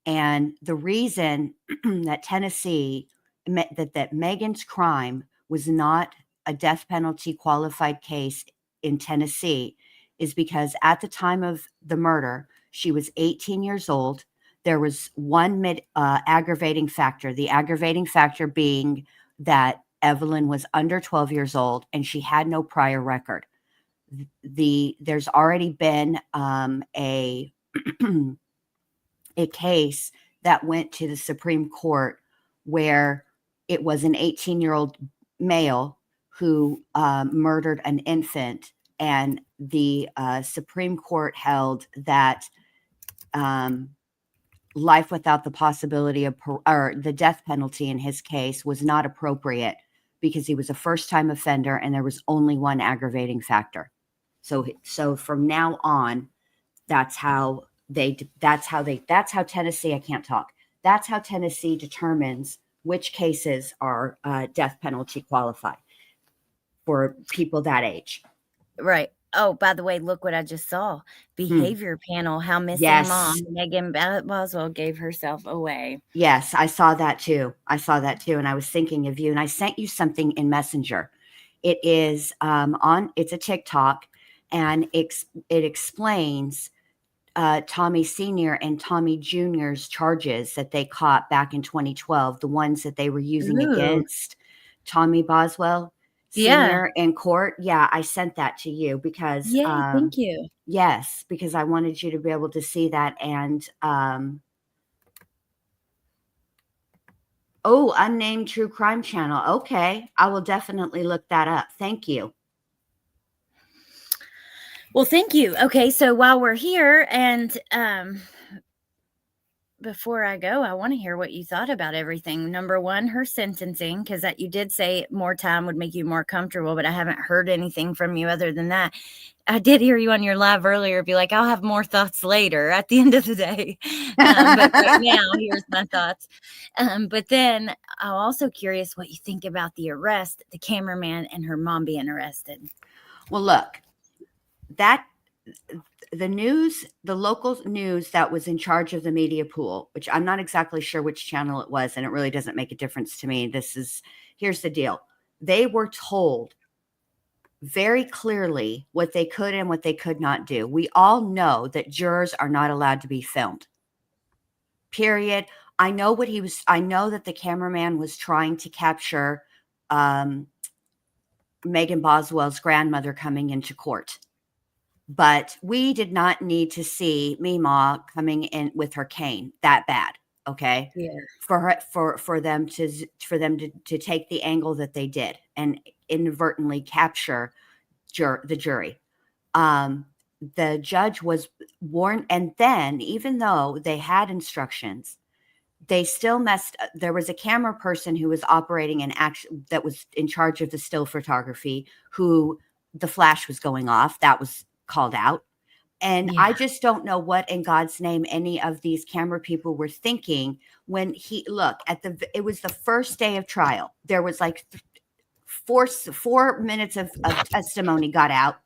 And the reason that that Megan's crime was not a death penalty qualified case in Tennessee is because at the time of the murder, she was 18 years old. There was one aggravating factor, the aggravating factor being that Evelyn was under 12 years old and she had no prior record. There's already been a case that went to the Supreme Court where it was an 18-year-old male who murdered an infant, and the Supreme Court held that life without the possibility of or the death penalty in his case was not appropriate because he was a first-time offender and there was only one aggravating factor. So from now on, that's how Tennessee, I can't talk. That's how Tennessee determines which cases are death penalty qualified for people that age. Right. Oh, by the way, look what I just saw. Behavior panel, how missing mom Megan Boswell gave herself away. Yes, I saw that too. And I was thinking of you, and I sent you something in Messenger. It is it's a TikTok, and it explains Tommy Sr. and Tommy Jr.'s charges that they caught back in 2012, the ones that they were using against Tommy Boswell Sr. in court. Yeah, I sent that to you because thank you. Yes, because I wanted you to be able to see that. And unnamed true crime channel. Okay, I will definitely look that up. Thank you. Well, thank you. Okay, so while we're here, and before I go, I want to hear what you thought about everything. Number one, her sentencing, because that you did say more time would make you more comfortable, but I haven't heard anything from you other than that. I did hear you on your live earlier be like, I'll have more thoughts later at the end of the day. But right now, here's my thoughts. But then I'm also curious what you think about the arrest, the cameraman and her mom being arrested. Well, look, the local news that was in charge of the media pool, which I'm not exactly sure which channel it was, and it really doesn't make a difference to me. Here's the deal. They were told very clearly what they could and what they could not do. We all know that jurors are not allowed to be filmed. Period. I know that the cameraman was trying to capture Megan Boswell's grandmother coming into court. But we did not need to see Mima coming in with her cane that bad. Okay. Yeah. For them to take the angle that they did and inadvertently capture the jury. The judge was warned, and then even though they had instructions, they still messed. There was a camera person who was operating an action that was in charge of the still photography, who the flash was going off. That was called out. And I just don't know what in God's name any of these camera people were thinking when it was the first day of trial. There was like 4 minutes of testimony got out,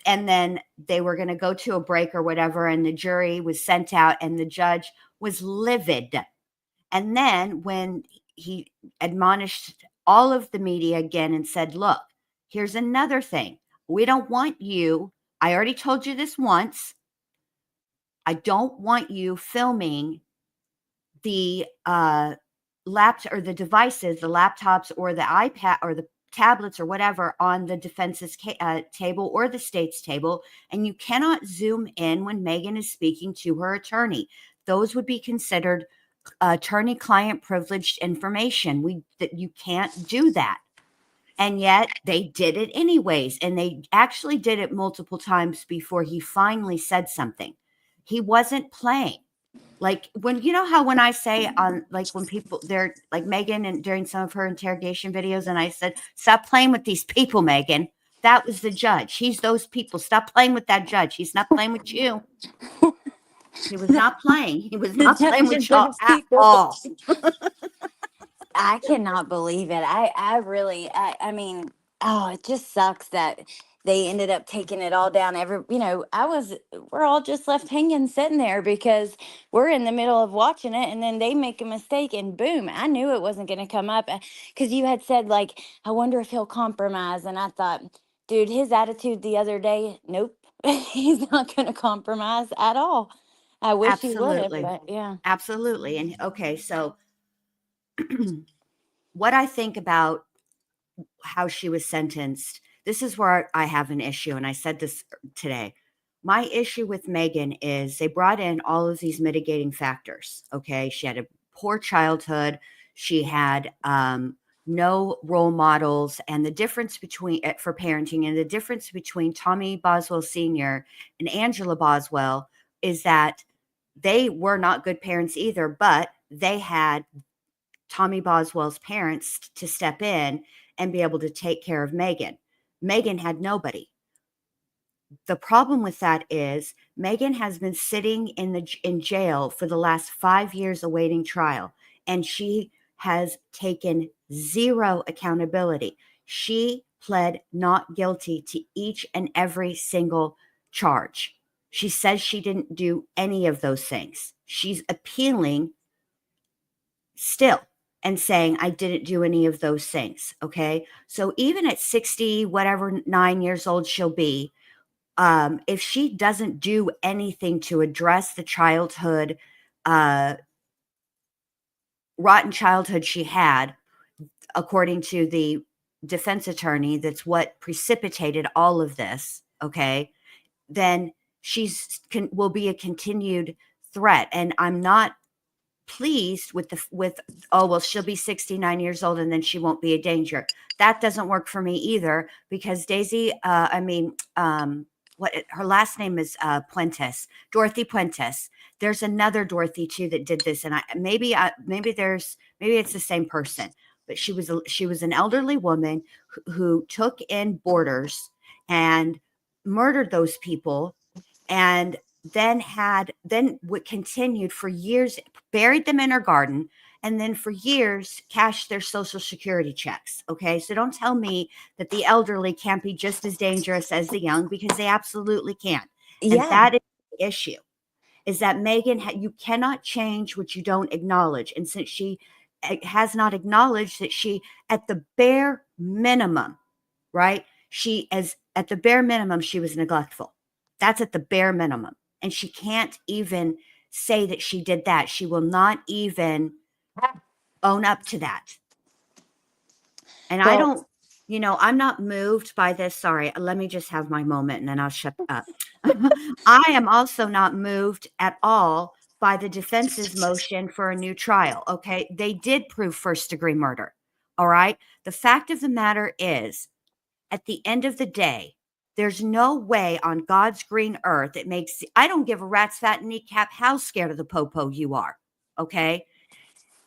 and then they were going to go to a break or whatever. And the jury was sent out and the judge was livid. And then when he admonished all of the media again and said, look, here's another thing. We don't want you. I already told you this once. I don't want you filming the or the devices, the laptops or the iPad or the tablets or whatever on the defense's table or the state's table. And you cannot zoom in when Megan is speaking to her attorney. Those would be considered attorney-client privileged information. You can't do that. And yet they did it anyways. And they actually did it multiple times before he finally said something. He wasn't playing. Like when, you know how when I say on, like when people, they're like Megan and during some of her interrogation videos, and I said, stop playing with these people, Megan. That was the judge. He's those people. Stop playing with that judge. He's not playing with you. He was not playing. He was not playing with y'all at all. I cannot believe it. I really, I mean, oh, it just sucks that they ended up taking it all down. We're all just left hanging, sitting there because we're in the middle of watching it, and then they make a mistake, and boom, I knew it wasn't going to come up because you had said, like, I wonder if he'll compromise. And I thought, dude, his attitude the other day, nope, he's not going to compromise at all. I wish he would have, Absolutely. but yeah. Absolutely. And okay, so what I think about how she was sentenced, this is where I have an issue. And I said this today. My issue with Megan is they brought in all of these mitigating factors. Okay. She had a poor childhood. She had no role models. And the difference between, for parenting, and the difference between Tommy Boswell Sr. and Angela Boswell is that they were not good parents either, but they had Tommy Boswell's parents to step in and be able to take care of Megan. Megan had nobody. The problem with that is Megan has been sitting in jail for the last 5 years awaiting trial, and she has taken zero accountability. She pled not guilty to each and every single charge. She says she didn't do any of those things. She's appealing still and saying, I didn't do any of those things. Okay. So even at 60, whatever 9 years old she'll be, if she doesn't do anything to address the childhood, rotten childhood she had, according to the defense attorney, that's what precipitated all of this. Okay. Then will be a continued threat. And I'm not pleased with oh well, she'll be 69 years old and then she won't be a danger. That doesn't work for me either, because Daisy what her last name is Dorothy Puentes. There's another Dorothy too that did this, and maybe it's the same person, but she was an elderly woman who took in boarders and murdered those people, and then continued for years, buried them in her garden, and then for years cashed their Social Security checks. Okay. So don't tell me that the elderly can't be just as dangerous as the young, because they absolutely can. And that is the issue, is that Megan, you cannot change what you don't acknowledge. And since she has not acknowledged that she, at the bare minimum, right? At the bare minimum, she was neglectful. That's at the bare minimum. And she can't even say that she did that. She will not even own up to that. And I don't, I'm not moved by this. Sorry, let me just have my moment and then I'll shut up. I am also not moved at all by the defense's motion for a new trial. Okay. They did prove first-degree murder. All right. The fact of the matter is, at the end of the day, there's no way on God's green earth I don't give a rat's fat kneecap how scared of the popo you are. Okay.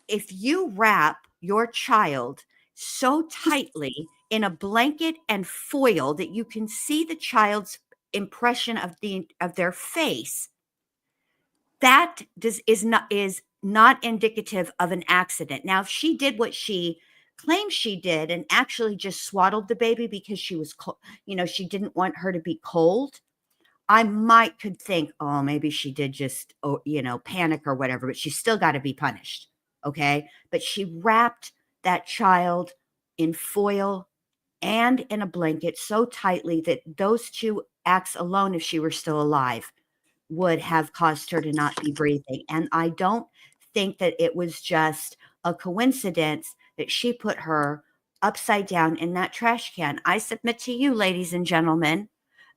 If you wrap your child so tightly in a blanket and foil that you can see the child's impression of their face, that is not indicative of an accident. Now, if she did what she claims she did and actually just swaddled the baby because she was she didn't want her to be cold, I could think, oh, maybe she did just panic or whatever, but she's still got to be punished. Okay. But she wrapped that child in foil and in a blanket so tightly that those two acts alone, if she were still alive, would have caused her to not be breathing. And I don't think that it was just a coincidence that she put her upside down in that trash can. I submit to you, ladies and gentlemen,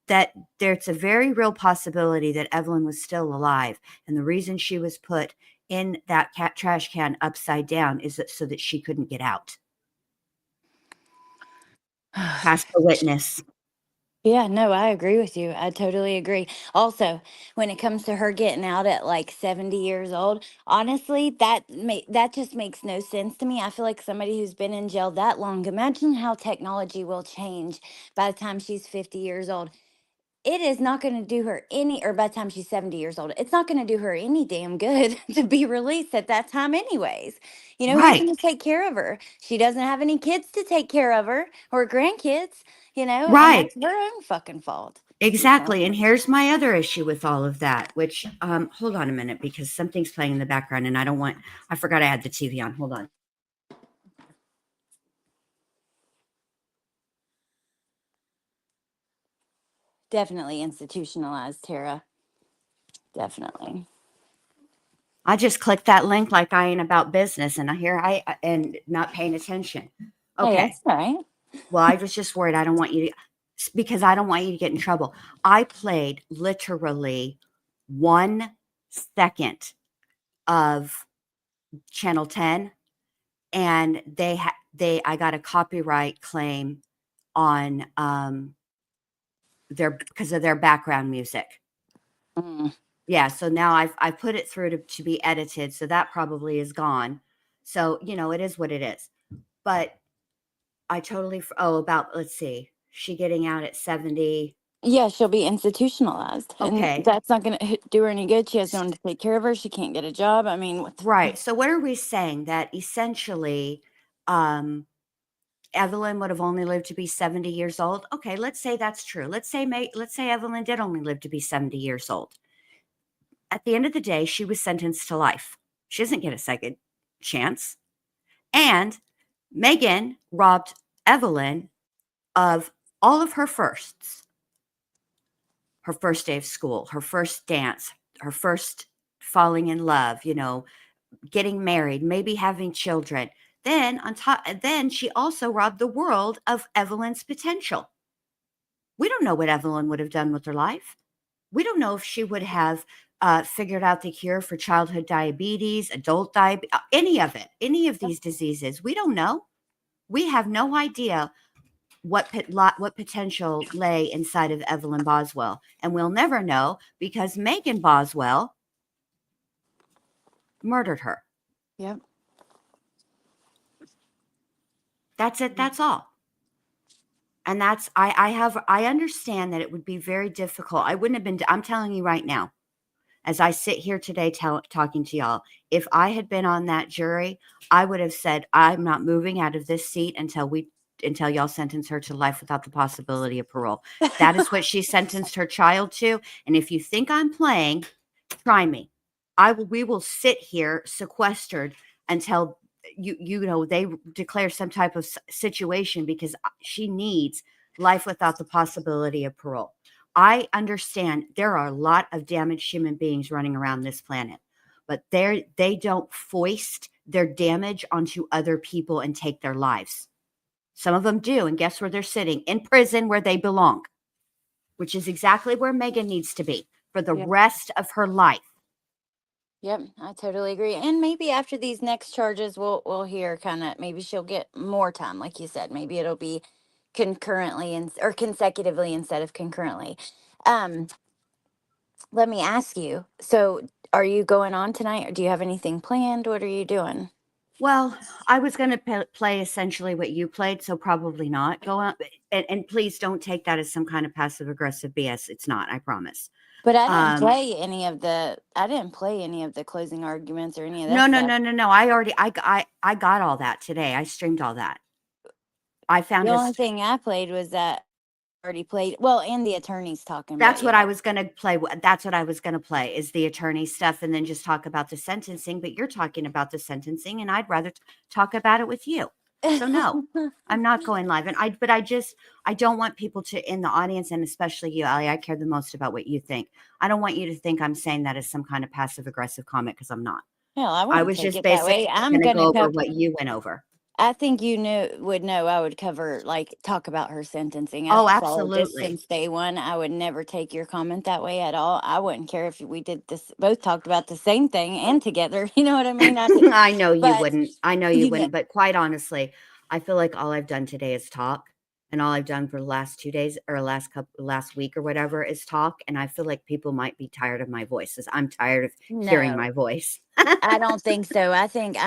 that there's a very real possibility that Evelyn was still alive. And the reason she was put in that trash can upside down is so that she couldn't get out. Pass the witness. Yeah, no, I agree with you. I totally agree. Also, when it comes to her getting out at like 70 years old, honestly, that just makes no sense to me. I feel like somebody who's been in jail that long, imagine how technology will change by the time she's 50 years old. It is not going to do her any, or by the time she's 70 years old, it's not going to do her any damn good to be released at that time, anyways. You know, who's Right. going to take care of her? She doesn't have any kids to take care of her or grandkids, you know, and Right. that's her own fucking fault. Exactly. And here's my other issue with all of that, which, hold on a minute, because something's playing in the background and I forgot I had the TV on. Hold on. Definitely institutionalized, Tara. Definitely. I just clicked that link like I ain't about business and and not paying attention. Hey, Okay. that's all right. Well, I was just worried. Because I don't want you to get in trouble. I played literally 1 second of Channel 10, and I got a copyright claim on because of their background music. Mm. Yeah, so now I've put it through to be edited, so that probably is gone. So, it is what it is. But I totally let's see. She getting out at 70. Yeah, she'll be institutionalized. And Okay. that's not going to do her any good. She has no one to take care of her. She can't get a job. I mean, Right. So what are we saying? That essentially Evelyn would have only lived to be 70 years old? Okay, let's say that's true. Let's say Evelyn did only live to be 70 years old. At the end of the day, she was sentenced to life. She doesn't get a second chance. And Megan robbed Evelyn of all of her firsts. Her first day of school, her first dance, her first falling in love, getting married, maybe having children. Then she also robbed the world of Evelyn's potential. We don't know what Evelyn would have done with her life. We don't know if she would have figured out the cure for childhood diabetes, adult diabetes, any of it, any of these diseases. We don't know. We have no idea what potential lay inside of Evelyn Boswell. And we'll never know because Megan Boswell murdered her. Yep. That's it. That's all. And I understand that it would be very difficult. I wouldn't have been, I'm telling you right now, as I sit here today talking to y'all, if I had been on that jury, I would have said, I'm not moving out of this seat until y'all sentence her to life without the possibility of parole. That is what she sentenced her child to. And if you think I'm playing, try me. We will sit here sequestered until they declare some type of situation, because she needs life without the possibility of parole. I understand there are a lot of damaged human beings running around this planet, but they don't foist their damage onto other people and take their lives. Some of them do, and guess where they're sitting? In prison, where they belong, which is exactly where Megan needs to be for the rest of her life. Yep, I totally agree. And maybe after these next charges, we'll hear kind of, maybe she'll get more time, like you said. Maybe it'll be concurrently or consecutively instead of concurrently. Let me ask you. So, are you going on tonight, or do you have anything planned? What are you doing? Well, I was going to play essentially what you played, so probably not. Go on, and please don't take that as some kind of passive aggressive BS. It's not. I promise. But I didn't play any of the closing arguments or any of that No. I got all that today. I streamed all that. I found the only thing I played was that I already played. Well, and the attorneys talking. That's what I was going to play. That's what I was going to play is the attorney stuff, and then just talk about the sentencing. But you're talking about the sentencing, and I'd rather talk about it with you. So no, I'm not going live. And I don't want people in the audience, and especially you, Allie, I care the most about what you think. I don't want you to think I'm saying that as some kind of passive aggressive comment, because I'm not. Hell, I was just basically going to go over what you went over. I think you would know I would talk about her sentencing. Oh, absolutely. Since day one, I would never take your comment that way at all. I wouldn't care if we did this, both talked about the same thing and together. You know what I mean? I know you wouldn't. I know you wouldn't. But quite honestly, I feel like all I've done today is talk. and all I've done for the last 2 days or last week or whatever is talk, and I feel like people might be tired of my voices. I'm tired of hearing No, my voice. I don't think so. I think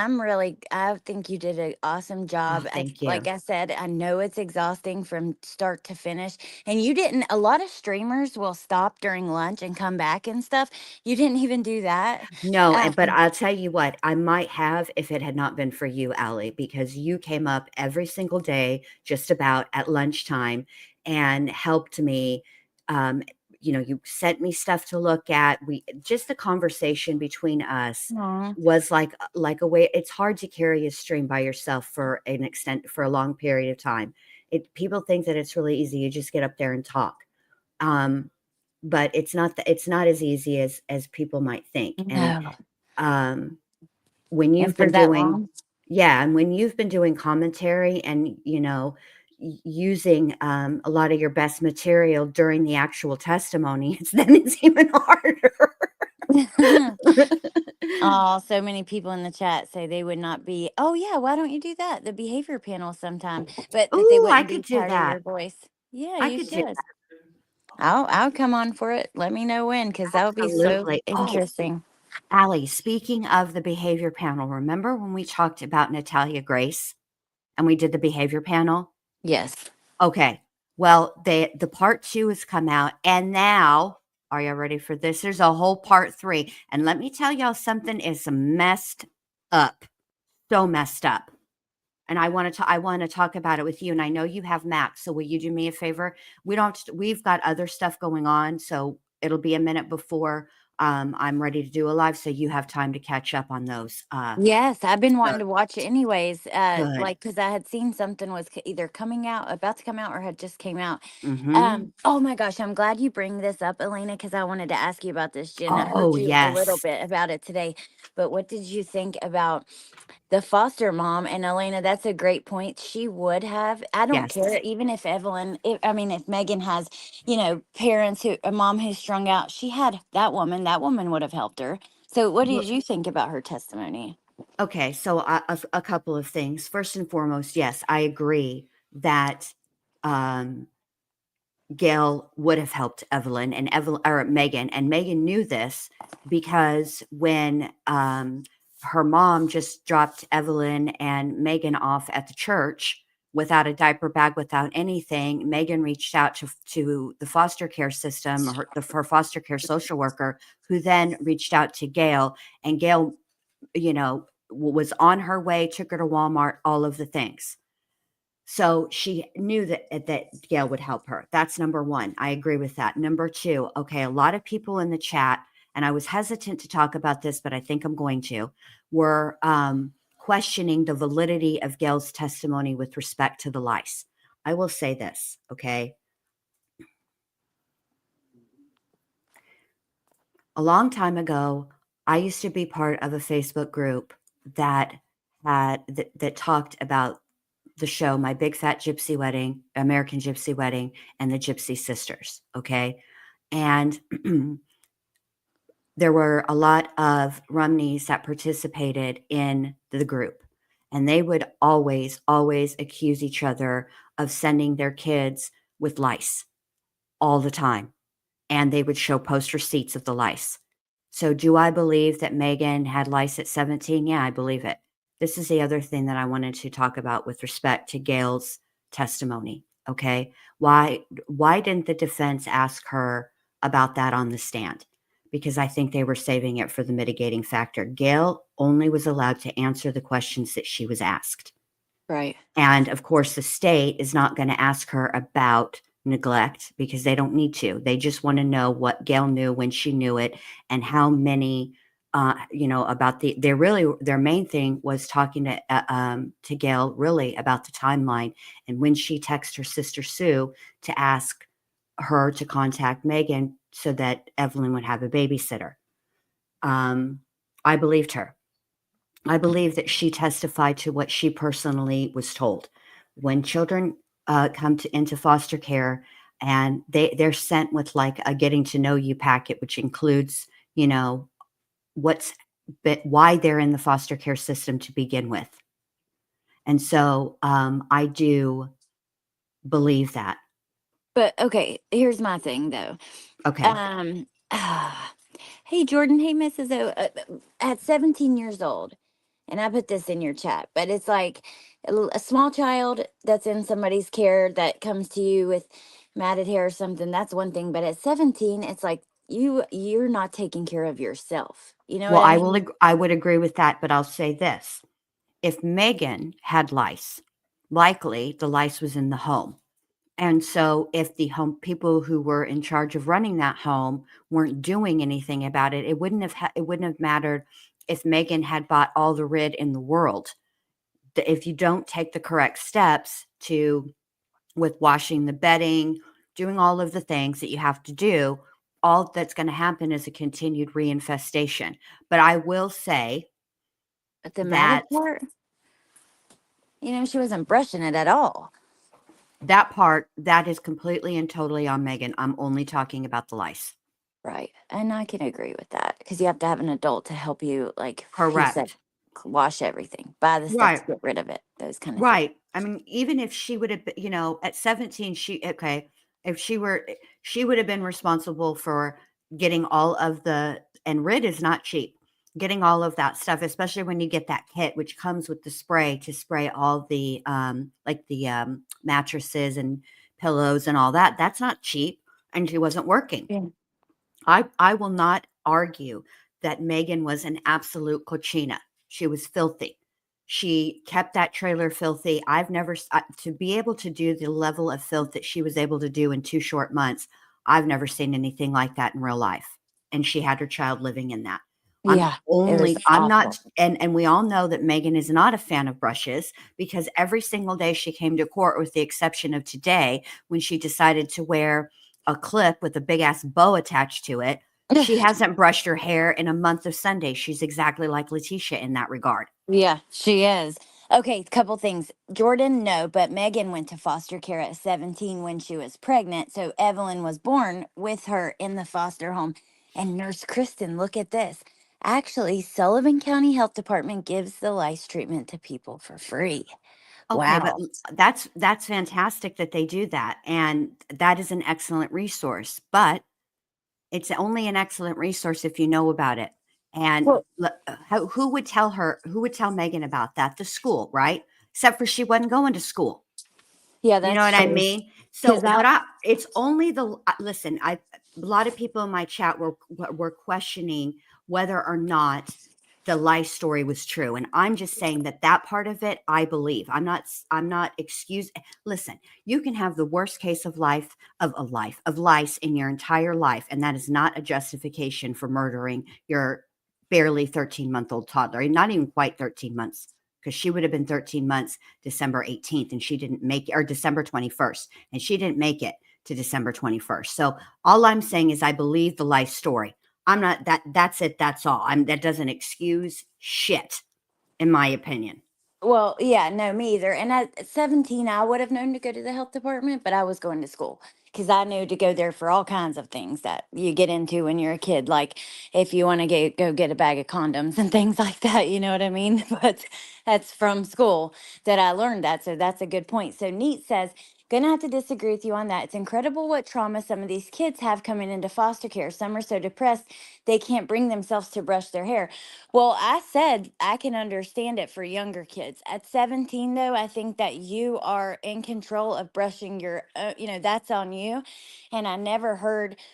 you did an awesome job. Thank you. Like I said, I know it's exhausting from start to finish. And a lot of streamers will stop during lunch and come back and stuff. You didn't even do that. No, Uh, but I'll tell you what, I might have if it had not been for you, Allie, because you came up every single day, just about at lunchtime, and helped me. Um, you sent me stuff to look at. Just the conversation between us Aw. was like a way. It's hard to carry a stream by yourself for a long period of time. People think that it's really easy. You just get up there and talk. Um, but it's not as easy as people might think. And No. when you've After been that doing long? yeah, and when you've been doing commentary and using a lot of your best material during the actual testimony, it's even harder. Oh, so many people in the chat say they would not be. Oh yeah, why don't you do that? The behavior panel sometime, but that they Ooh, I wouldn't be could do tired of your that. voice. Yeah, I you could do should. I'll come on for it. Let me know when, because that would be so absolutely. Oh, interesting. Allie, speaking of the behavior panel, remember when we talked about Natalia Grace and we did the behavior panel? Yes. Okay. Well, the part 2 has come out, and now, are you ready for this? There's a whole part 3, and let me tell y'all something is messed up, so messed up. And I want to talk about it with you. And I know you have Max, so will you do me a favor? We've got other stuff going on, so it'll be a minute before I'm ready to do a live, so you have time to catch up on those. Yes, I've been So wanting to watch it anyways. good. Because I had seen something was either coming out, about to come out, or had just came out. Hmm. Oh my gosh, I'm glad you bring this up, Elena, because I wanted to ask you about this, Jen. I heard Oh you a little yes, bit about it today, but what did you think about the foster mom? And Elena, that's a great point. She would have, I don't yes. care, even if if Megan has, parents a mom who's strung out, she had that woman would have helped her. So what did you think about her testimony? Okay, so a couple of things. First and foremost, yes, I agree that um, Gail would have helped Evelyn and Megan, and Megan knew this because when her mom just dropped Evelyn and Megan off at the church without a diaper bag, without anything, Megan reached out to the foster care system, her foster care social worker, who then reached out to Gail, and Gail was on her way, took her to Walmart, all of the things. So she knew that Gail would help her. That's number one. I agree with that. Number two, okay, a lot of people in the chat, and I was hesitant to talk about this, but I think I'm going to, were questioning the validity of Gail's testimony with respect to the lice. I will say this, okay? A long time ago, I used to be part of a Facebook group that that talked about the show My Big Fat Gypsy Wedding, American Gypsy Wedding, and the Gypsy Sisters. Okay. And there were a lot of Rumneys that participated in the group. And they would always, always accuse each other of sending their kids with lice all the time. And they would show post receipts of the lice. So, do I believe that Megan had lice at 17? Yeah, I believe it. This is the other thing that I wanted to talk about with respect to Gail's testimony. Okay. Why didn't the defense ask her about that on the stand? Because I think they were saving it for the mitigating factor. Gail only was allowed to answer the questions that she was asked. Right. And of course, the state is not going to ask her about neglect because they don't need to. They just want to know what Gail knew when she knew it and how many, about their main thing was talking to Gail really about the timeline and when she texted her sister Sue to ask her to contact Megan so that Evelyn would have a babysitter. I believed her. I believe that she testified to what she personally was told. When children come into foster care and they're sent with like a getting to know you packet, which includes, why they're in the foster care system to begin with. And so I do believe that. But okay, here's my thing though. Okay. Hey Jordan, hey Mrs. O, at 17 years old, and I put this in your chat, but it's like a small child that's in somebody's care that comes to you with matted hair or something. That's one thing, but at 17, it's like you're not taking care of yourself. You know Well, what I mean? I would agree with that, but I'll say this. If Megan had lice, likely the lice was in the home. And so if the home people who were in charge of running that home weren't doing anything about it, it wouldn't have mattered if Megan had bought all the rid in the world. If you don't take the correct steps with washing the bedding, doing all of the things that you have to do, all that's going to happen is a continued reinfestation. But I will say But the matted that part, she wasn't brushing it at all. that part, that is completely and totally on Megan. I'm only talking about the lice. Right. And I can agree with that because you have to have an adult to help you, like you said, Correct. wash everything, buy the stuff Right. to get rid of it, those kind of things. Right. I mean, even if she would have, at 17, if she would have been responsible for getting all of and rid is not cheap, getting all of that stuff, especially when you get that kit, which comes with the spray to spray all the, mattresses and pillows and all that. That's not cheap. And she wasn't working. Yeah. I will not argue that Megan was an absolute cochina. She was filthy. She kept that trailer filthy. I've never, to be able to do the level of filth that she was able to do in 2 short months, I've never seen anything like that in real life. And she had her child living in that. Yeah, it was I'm awful. not, and we all know that Megan is not a fan of brushes because every single day she came to court, with the exception of today, when she decided to wear a clip with a big ass bow attached to it, she hasn't brushed her hair in a month of Sundays. She's exactly like Letitia in that regard. Yeah, she is. Okay, couple things. Jordan, no, but Megan went to foster care at 17 when she was pregnant. So Evelyn was born with her in the foster home. And Nurse Kristen, look at this. Actually, Sullivan County Health Department gives the lice treatment to people for free. Okay, but Wow. that's fantastic that they do that. And that is an excellent resource, but it's only an excellent resource if you know about it. And Well, who would tell Megan about that? The school, right? Except for she wasn't going to school. yeah, You know that's what I true. mean? So, 'Cause it's only listen, a lot of people in my chat were questioning whether or not the life story was true. And I'm just saying that part of it, I believe. I'm not excuse. Listen, you can have the worst case of lice in your entire life. And that is not a justification for murdering your barely 13-month-old toddler, not even quite 13 months, because she would have been 13 months December 18th, and she didn't make it, or December 21st, and she didn't make it to December 21st. So all I'm saying is I believe the life story. I'm not that's it. That's all. That doesn't excuse shit, in my opinion. Well, yeah, no, me either. And at 17, I would have known to go to the health department, but I was going to school because I knew to go there for all kinds of things that you get into when you're a kid. Like if you want to go get a bag of condoms and things like that, you know what I mean? But that's from school that I learned that. So that's a good point. So Neat says, gonna have to disagree with you on that. It's incredible what trauma some of these kids have coming into foster care. Some are so depressed they can't bring themselves to brush their hair. Well, I said I can understand it for younger kids. At 17, though, I think that you are in control of brushing your, that's on you. And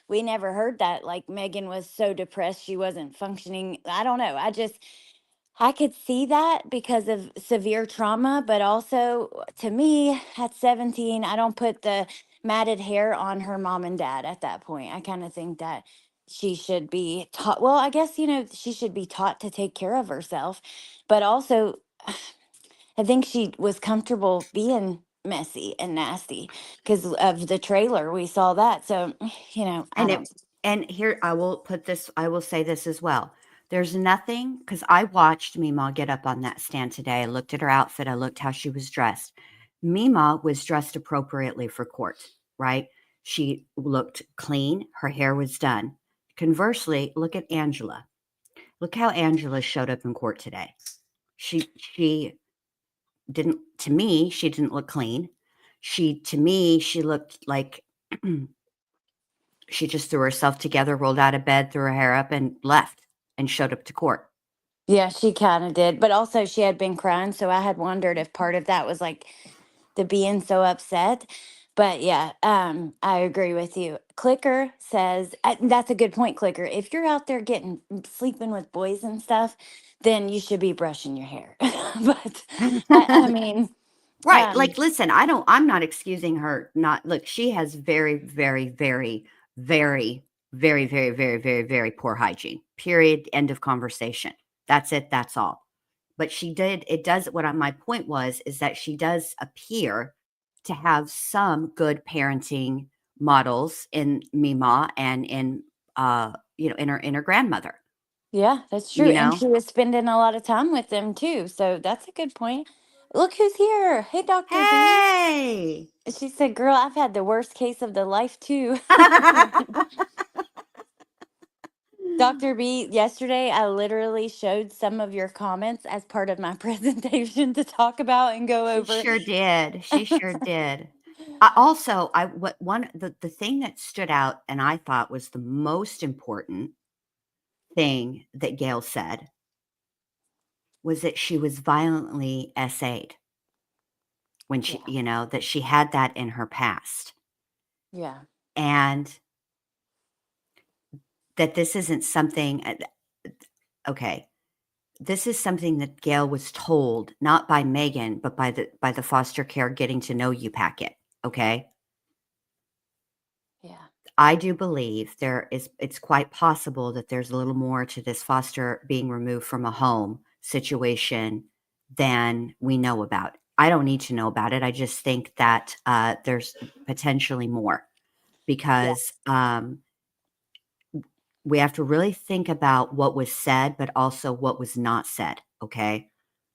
we never heard that. Like Megan was so depressed she wasn't functioning. I don't know. I could see that because of severe trauma, but also to me at 17, I don't put the matted hair on her mom and dad at that point. I kind of think that she should be taught, well, I guess, she should be taught to take care of herself, but also I think she was comfortable being messy and nasty because of the trailer. We saw that. So, I And don't. here I will say this as well. There's nothing, because I watched Mima get up on that stand today. I looked at her outfit. I looked how she was dressed. Mima was dressed appropriately for court, right? She looked clean. Her hair was done. Conversely, look at Angela. Look how Angela showed up in court today. She didn't, to me, she didn't look clean. To me, she looked like she just threw herself together, rolled out of bed, threw her hair up, and left and showed up to court. Yeah, she kind of did. But also, she had been crying. So I had wondered if part of that was like the being so upset. But yeah, I agree with you. Clicker says that's a good point, Clicker. If you're out there getting sleeping with boys and stuff, then you should be brushing your hair. But I mean, Right. um, Like, listen, I'm not excusing her. Not, look, she has very, very, very, very, very, very, very, very, very poor hygiene. Period. End of conversation. That's it. That's all. But it does, my point was, is that she does appear to have some good parenting models in Mima and in her grandmother, yeah, that's true. you And know? she was spending a lot of time with them too. So that's a good point. Look who's here. Hey, Dr. B. Hey. She said, "Girl, I've had the worst case of the life too." Dr. B, yesterday I literally showed some of your comments as part of my presentation to talk about and go She over. sure did. She sure did. The thing that stood out and I thought was the most important thing that Gail said was that she was violently SA'd when Yeah, that she had that in her past. yeah, And that this isn't something, okay, this is something that Gail was told, not by Megan, but by the foster care getting to know you packet. Okay. yeah, I do believe it's quite possible that there's a little more to this foster being removed from a home situation than we know about. I don't need to know about it. I just think that there's potentially more yeah, because we have to really think about what was said, but also what was not said. Okay.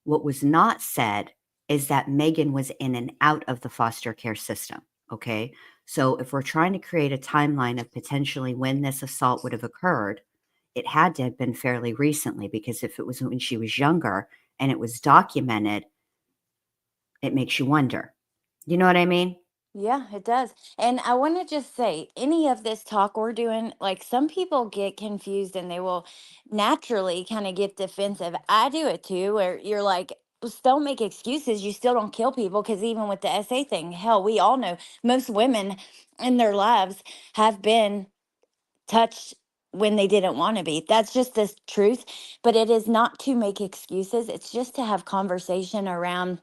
What was not said is that Megan was in and out of the foster care system. Okay. So if we're trying to create a timeline of potentially when this assault would have occurred, it had to have been fairly recently because if it was when she was younger and it was documented, it makes you wonder. You know what I mean? yeah, it does. And I want to just say, any of this talk we're doing, like some people get confused and they will naturally kind of get defensive. I do it too, where you're like, "Just don't make excuses. You still don't kill people." Because even with the SA thing, hell, we all know most women in their lives have been touched when they didn't want to be. That's just the truth. But it is not to make excuses. It's just to have conversation around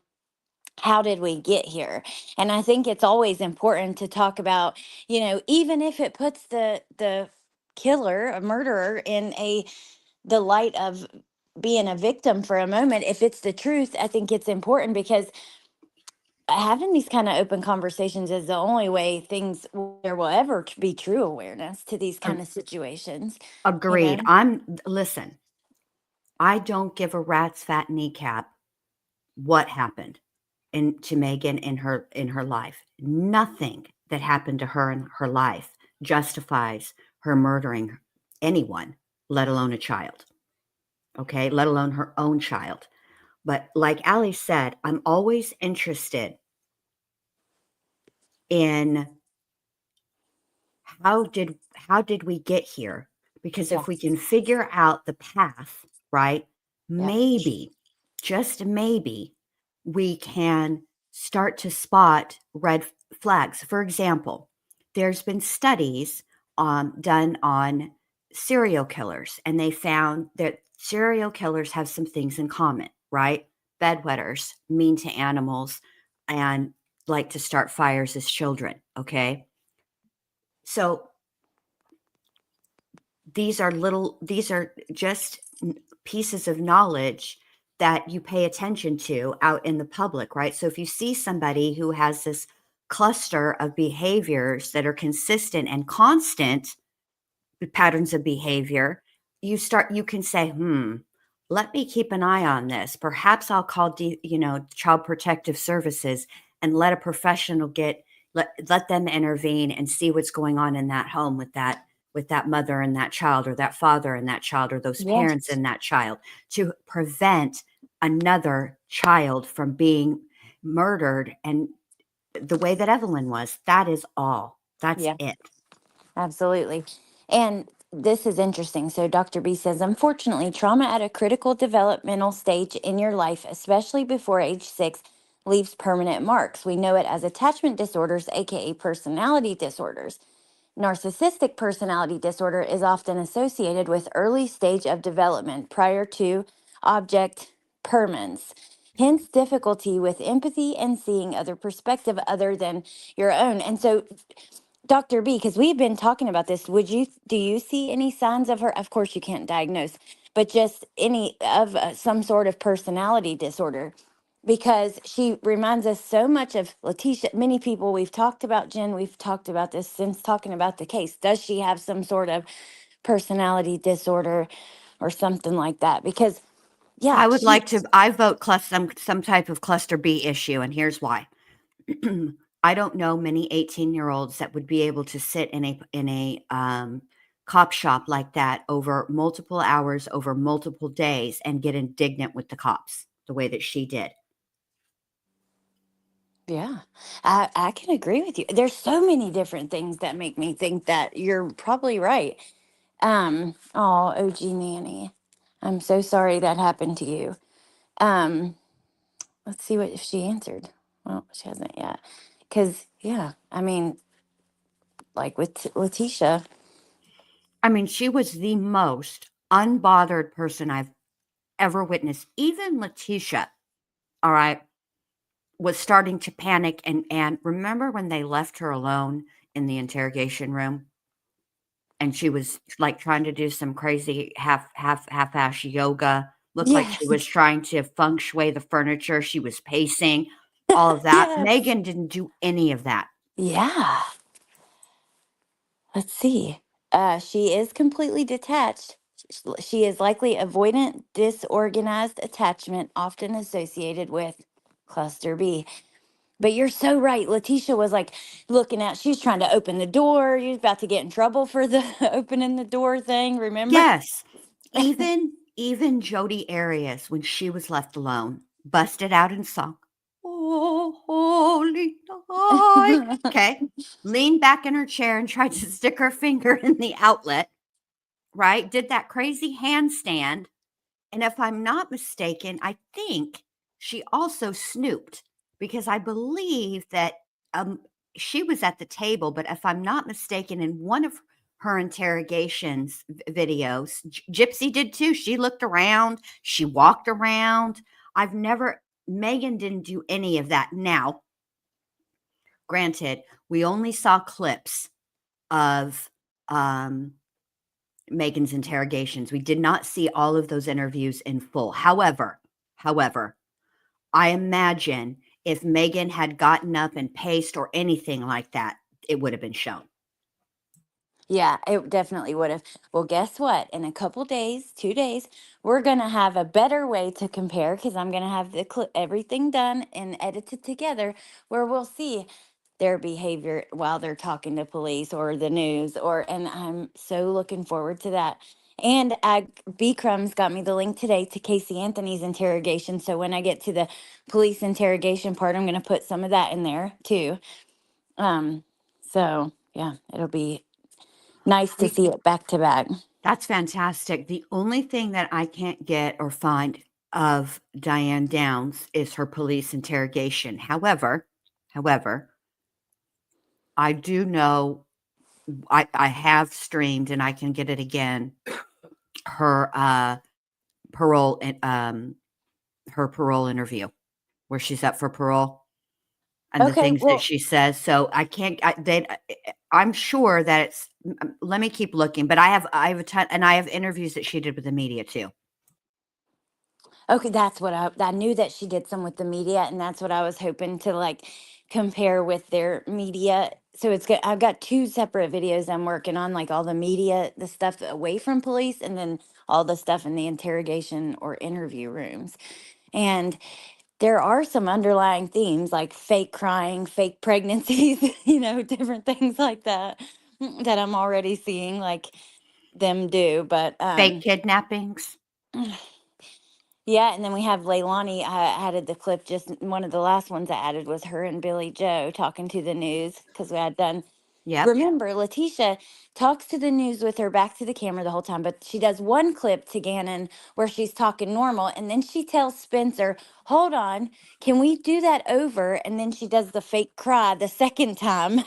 how did we get here. And I think it's always important to talk about, even if it puts the killer, a murderer, in the light of being a victim for a moment, if it's the truth, I think it's important because having these kind of open conversations is the only way there will ever be true awareness to these kind Ag- of situations, you Agreed. know? Listen, I don't give a rat's fat kneecap what happened to Megan in her life. Nothing that happened to her in her life justifies her murdering anyone, let alone a child. Okay, let alone her own child. But like Ali said, I'm always interested in how did we get here? Because Yeah. if we can figure out the path, right? Yeah. Maybe, just maybe, we can start to spot red flags. For example, there's been studies done on serial killers, and they found that serial killers have some things in common, right? Bedwetters, mean to animals, and like to start fires as children. Okay. So these are just pieces of knowledge that you pay attention to out in the public, right? So if you see somebody who has this cluster of behaviors that are consistent and constant patterns of behavior, you can say, let me keep an eye on this. Perhaps I'll call child protective services and let a professional let them intervene and see what's going on in that home with that mother and that child, or that father and that child, or those parents Yes. and that child, to prevent another child from being murdered and the way that Evelyn was. That is all. That's Yeah. it. Absolutely. And this is interesting. So, Dr. B says, unfortunately, trauma at a critical developmental stage in your life, especially before age 6, leaves permanent marks. We know it as attachment disorders, aka personality disorders. Narcissistic personality disorder is often associated with early stage of development prior to object permanence. Hence, difficulty with empathy and seeing other perspective other than your own. And so, Dr. B, because we've been talking about this, do you see any signs of her? Of course, you can't diagnose, but just any of some sort of personality disorder, because she reminds us so much of Letitia. Many people we've talked about, Jen, we've talked about this since talking about the case. Does she have some sort of personality disorder or something like that? Because, yeah, I would like to, I vote some type of cluster B issue, and here's why. I don't know many 18-year-olds that would be able to sit in a cop shop like that over multiple hours, over multiple days, and get indignant with the cops the way that she did. Yeah, I can agree with you. There's so many different things that make me think that you're probably right. Oh, OG Nanny, I'm so sorry that happened to you. Um, let's see what if she answered. Well, she hasn't yet. Cause yeah, I mean, like with Letitia. I mean, she was the most unbothered person I've ever witnessed. Even Letitia, all right, was starting to panic. And remember when they left her alone in the interrogation room? And she was like trying to do some crazy half-ass yoga. Looked like she Yes. was trying to feng shui the furniture. She was pacing, all of that. Yes. Megan didn't do any of that. Yeah. Let's see. She is completely detached. She is likely avoidant, disorganized attachment, often associated with cluster B. But you're so right. Letitia was like looking at, she's trying to open the door. You're about to get in trouble for the opening the door thing, remember? Yes. Even Jodi Arias, when she was left alone, busted out in song. Oh, holy night. Okay. Leaned back in her chair and tried to stick her finger in the outlet, right? Did that crazy handstand. And if I'm not mistaken, I think she also snooped, because I believe that she was at the table. But if I'm not mistaken, in one of her interrogations videos, Gypsy did too. She looked around, she walked around. Megan didn't do any of that. Now, granted, we only saw clips of Megan's interrogations. We did not see all of those interviews in full. However, I imagine if Megan had gotten up and paced or anything like that, it would have been shown. Yeah, it definitely would have. Well, guess what? In a couple days, 2 days, we're going to have a better way to compare, because I'm going to have everything done and edited together, where we'll see their behavior while they're talking to police or the news, and I'm so looking forward to that. And B Crumbs got me the link today to Casey Anthony's interrogation. So when I get to the police interrogation part, I'm going to put some of that in there too. So yeah, it'll be nice to see it back to back. That's fantastic. The only thing that I can't get or find of Diane Downs is her police interrogation. However, I do know, I have streamed, and I can get it again, her parole her parole interview where she's up for parole and the Okay, things well, that she says. So I'm sure that it's, let me keep looking, but I have a ton, and I have interviews that she did with the media too. okay, that's what I knew that she did some with the media, and that's what I was hoping to like compare with their media. So it's good. I've got two separate videos I'm working on, like all the media, the stuff away from police, and then all the stuff in the interrogation or interview rooms. And there are some underlying themes like fake crying, fake pregnancies, different things like that that I'm already seeing like them do. But Fake kidnappings. Yeah, and then we have Leilani. I added the clip. Just one of the last ones I added was her and Billy Joe talking to the news because we had done. Yep. Remember, Letitia talks to the news with her back to the camera the whole time, but she does one clip to Gannon where she's talking normal, and then she tells Spencer, "Hold on, can we do that over?" And then she does the fake cry the second time,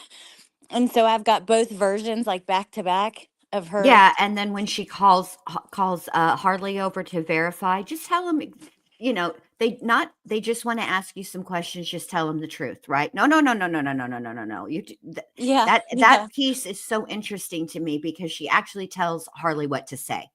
and so I've got both versions like back to back of her. Yeah, and then when she calls Harley over to verify, just tell him, they just want to ask you some questions. Just tell them the truth, right? No, no, no, no, no, no, no, no, no, no, no. Yeah, That yeah. piece is so interesting to me because she actually tells Harley what to say.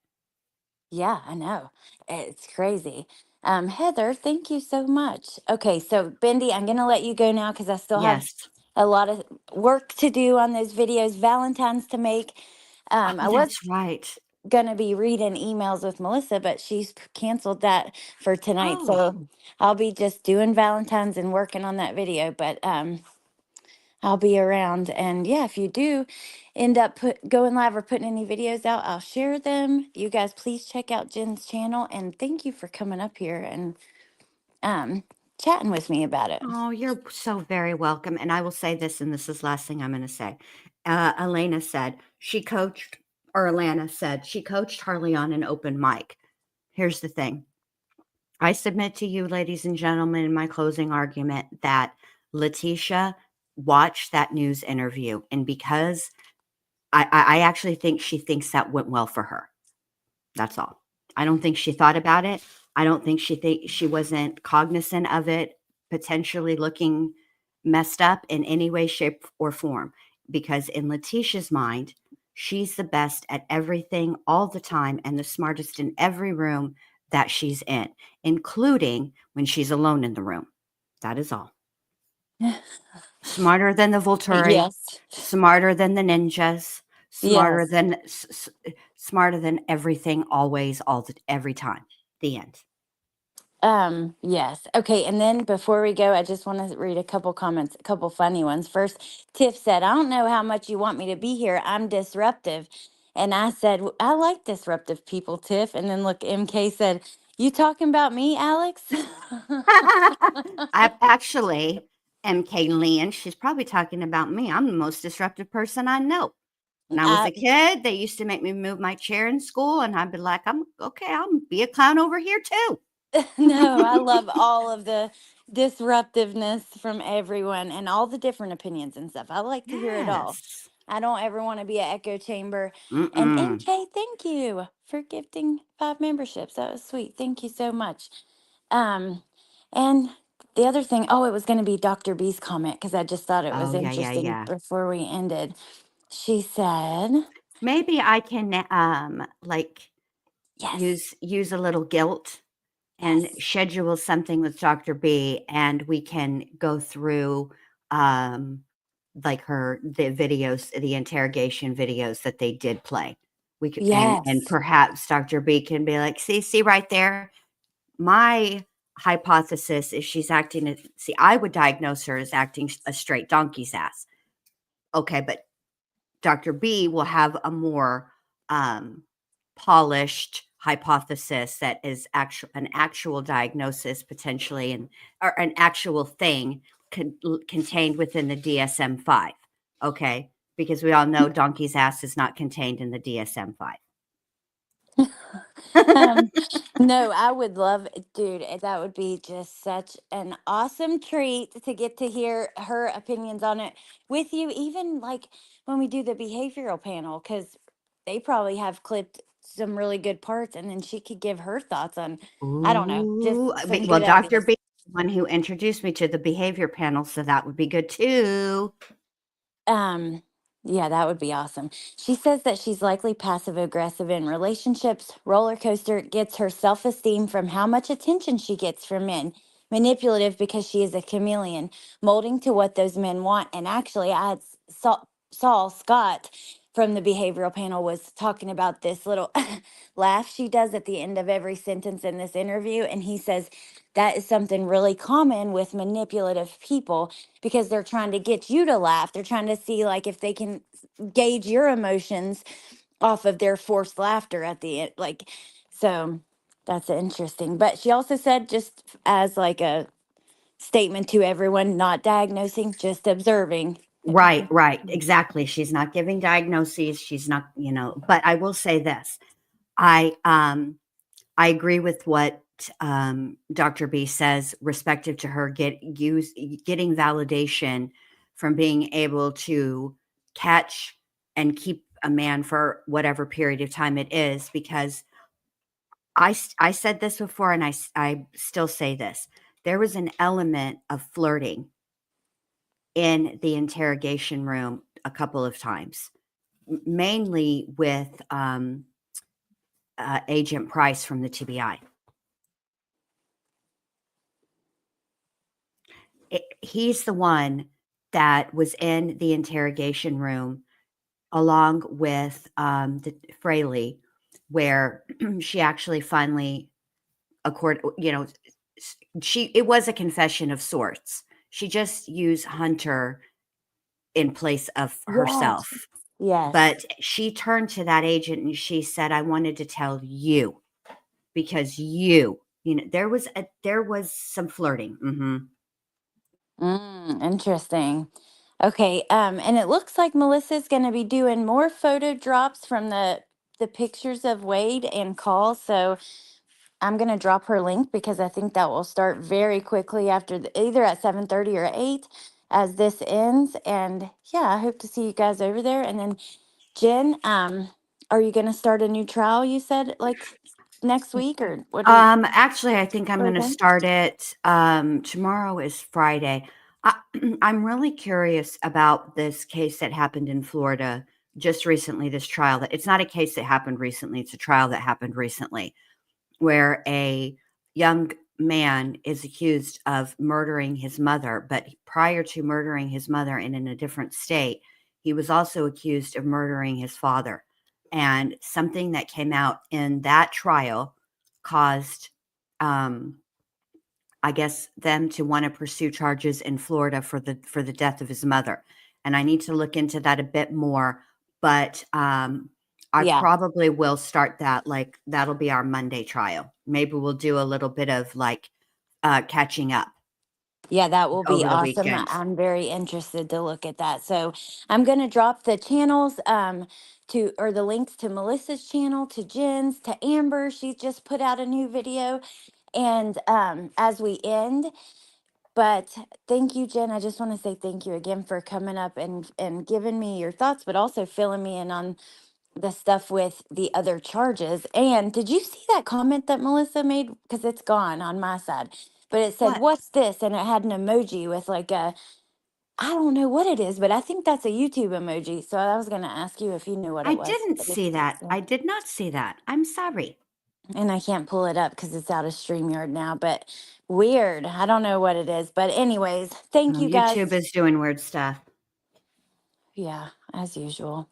Yeah, I know. It's crazy. Heather, thank you so much. Okay, so Bendy, I'm gonna let you go now because I still have Yes. a lot of work to do on those videos, Valentine's to make. Oh, I was that's right. gonna be reading emails with Melissa, but she's canceled that for tonight. Oh, So I'll be just doing Valentine's and working on that video. But I'll be around. And yeah, if you do end up going live or putting any videos out, I'll share them. You guys, please check out Jen's channel. And thank you for coming up here and um, chatting with me about it. oh, you're so very welcome. And I will say this, and this is the last thing I'm going to say. Alana said she coached Harley on an open mic. Here's the thing. I submit to you, ladies and gentlemen, in my closing argument that Letitia watched that news interview. And because I actually think she thinks that went well for her. That's all. I don't think she thought about it. I don't think she wasn't cognizant of it potentially looking messed up in any way, shape, or form. Because in Letitia's mind, she's the best at everything all the time and the smartest in every room that she's in, including when she's alone in the room. That is all. Smarter than the Volturi, Yes. smarter than the ninjas, smarter Yes. than smarter than everything, always, every time. The end. Yes. Okay. And then before we go, I just want to read a couple comments, a couple funny ones. First, Tiff said, "I don't know how much you want me to be here. I'm disruptive." And I said, "I like disruptive people, Tiff." And then look, MK said, "You talking about me, Alex?" I actually am Kayleen. She's probably talking about me. I'm the most disruptive person I know. When I was a kid, they used to make me move my chair in school, and I'd be like, "I'm okay. I'll be a clown over here too." No, I love all of the disruptiveness from everyone and all the different opinions and stuff. I like to hear it all. Yes. I don't ever want to be an echo chamber. And Mm-mm. MK, thank you for gifting 5 memberships. That was sweet. Thank you so much. Um, and the other thing, oh, it was going to be Dr. B's comment because I just thought it was Oh, yeah, yeah, interesting yeah. before we ended. She said, Maybe I can like yes, use a little guilt and yes, schedule something with Dr. B, and we can go through like the videos, the interrogation videos that they did play. We could, and yes, perhaps Dr. B can be like, see right there. My hypothesis is she's acting. See, I would diagnose her as acting a straight donkey's ass. Okay, but Dr. B will have a more polished hypothesis that is an actual diagnosis potentially, and or an actual thing contained within the DSM-5. Okay, because we all know donkey's ass is not contained in the DSM-5. Um, no, I would love, dude, that would be just such an awesome treat to get to hear her opinions on it with you, even like when we do the behavioral panel, because they probably have clipped some really good parts and then she could give her thoughts on, I don't know, just Ooh, some well, good Dr. ideas. B is the one who introduced me to the behavior panel, so that would be good too. Um, yeah, that would be awesome. She says that she's likely passive aggressive in relationships. Roller coaster gets her self esteem from how much attention she gets from men. Manipulative because she is a chameleon, molding to what those men want. And actually, I had Saul Scott from the behavioral panel was talking about this little laugh she does at the end of every sentence in this interview. And he says that is something really common with manipulative people because they're trying to get you to laugh. They're trying to see like if they can gauge your emotions off of their forced laughter at the end. Like, so That's interesting. But she also said, just as like a statement to everyone, not diagnosing, just observing. Right, exactly. She's not giving diagnoses. She's not, but I will say this. I agree with what Dr. B says, respective to her getting validation from being able to catch and keep a man for whatever period of time it is, because I said this before, and I still say this. There was an element of flirting in the interrogation room a couple of times, mainly with Agent Price from the TBI. He's the one that was in the interrogation room along with the Fraley, where she actually finally, it was a confession of sorts. She just used Hunter in place of herself. Yes. But she turned to that agent and she said, I wanted to tell you because there was some flirting. Interesting. Okay, and it looks like Melissa's going to be doing more photo drops from the pictures of Wade and calls. So I'm going to drop her link because I think that will start very quickly after either at 7:30 or 8 as this ends. And yeah, I hope to see you guys over there. And then Jen, are you going to start a new trial? You said like next week, or what? Actually, I think I'm going to start it. Tomorrow is Friday. I'm really curious about this case that happened in Florida just recently. This trial that it's not a case that happened recently. It's a trial that happened recently, where a young man is accused of murdering his mother, but prior to murdering his mother and in a different state, he was also accused of murdering his father. And something that came out in that trial caused, I guess, them to want to pursue charges in Florida for the death of his mother. And I need to look into that a bit more, but I probably will start that. Like, that'll be our Monday trial. Maybe we'll do a little bit of like catching up. Yeah, that will be over the awesome. weekend. I'm very interested to look at that. So I'm going to drop the channels or the links to Melissa's channel, to Jen's, to Amber. She just put out a new video. And as we end, but thank you, Jen. I just want to say thank you again for coming up and giving me your thoughts, but also filling me in on the stuff with the other charges. And did you see that comment that Melissa made? Because it's gone on my side. But it said, What? "What's this?" And it had an emoji with like I don't know what it is, but I think that's a YouTube emoji. So I was going to ask you if you knew what I it was. didn't see that. I did not see that. I'm sorry. And I can't pull it up because it's out of StreamYard now, but weird. I don't know what it is. But anyways, thank you guys. YouTube is doing weird stuff. Yeah, as usual.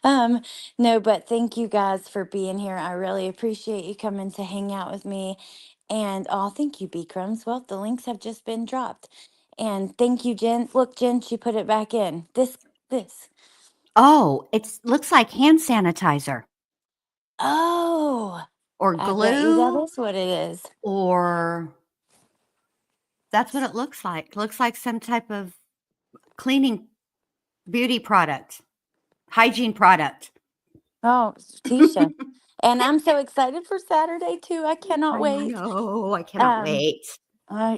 No, but thank you guys for being here. I really appreciate you coming to hang out with me. And thank you, B Crumbs. Well, the links have just been dropped. And thank you, Jen. Look, Jen, she put it back in. This. Oh, it looks like hand sanitizer. Oh. Or I bet you that glue. is what it is. Or that's what it looks like. It looks like some type of cleaning beauty product, hygiene product. Oh, Tisha. And I'm so excited for Saturday too. I cannot wait. No, I cannot wait.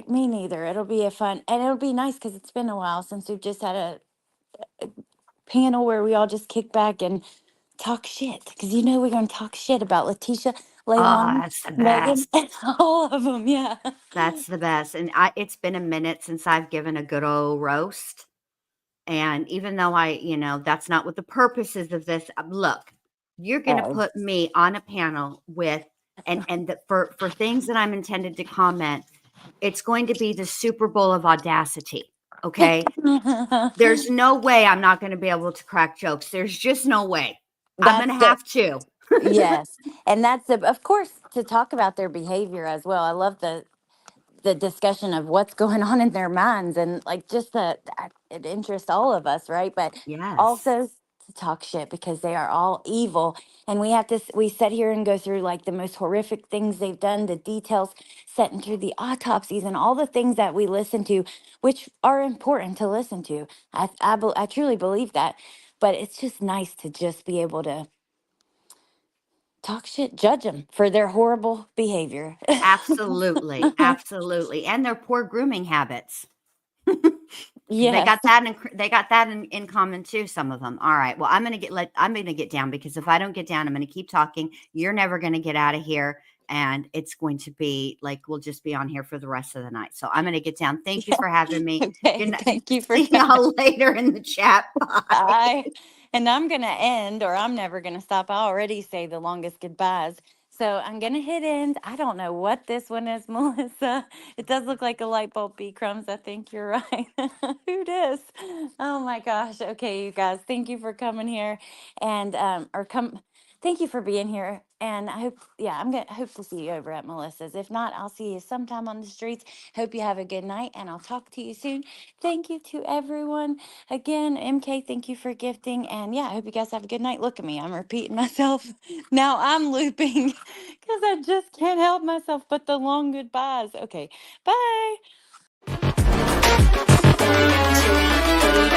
Me neither. It'll be it'll be nice because it's been a while since we've just had a panel where we all just kick back and talk shit. Because we're going to talk shit about Letitia, Leilani, That's the Megan, best. and all of them. Yeah. That's the best. And it's been a minute since I've given a good old roast. And even though that's not what the purpose is of this, look, you're going to put me on a panel with, for things that I'm intended to comment, it's going to be the Super Bowl of audacity. Okay. There's no way I'm not going to be able to crack jokes. There's just no way. I'm going to have to. Yes. And that's of course, to talk about their behavior as well. I love the discussion of what's going on in their minds, and like just it interests all of us, right? But Yes. also to talk shit because they are all evil. And we sit here and go through like the most horrific things they've done, the details, sitting through the autopsies and all the things that we listen to, which are important to listen to. I truly believe that. But it's just nice to just be able to talk shit, judge them for their horrible behavior. Absolutely. Absolutely. And their poor grooming habits. They Yes. got that in common too, some of them. All right. Well, I'm going to get down, because if I don't get down, I'm going to keep talking. You're never going to get out of here. And it's going to be like, we'll just be on here for the rest of the night. So I'm going to get down. Thank you for having me. Okay. Good night. Thank you for See y'all later in the chat. Bye. And I'm going to end, or I'm never going to stop. I already say the longest goodbyes. So I'm going to hit end. I don't know what this one is, Melissa. It does look like a light bulb, B Crumbs. I think you're right. Who dis? Oh my gosh. Okay, you guys, thank you for coming here and, thank you for being here. And I hope, I'm going to hope to see you over at Melissa's. If not, I'll see you sometime on the streets. Hope you have a good night, and I'll talk to you soon. Thank you to everyone. Again, MK, thank you for gifting. And I hope you guys have a good night. Look at me. I'm repeating myself. Now I'm looping because I just can't help myself but the long goodbyes. Okay, bye. 2, 3.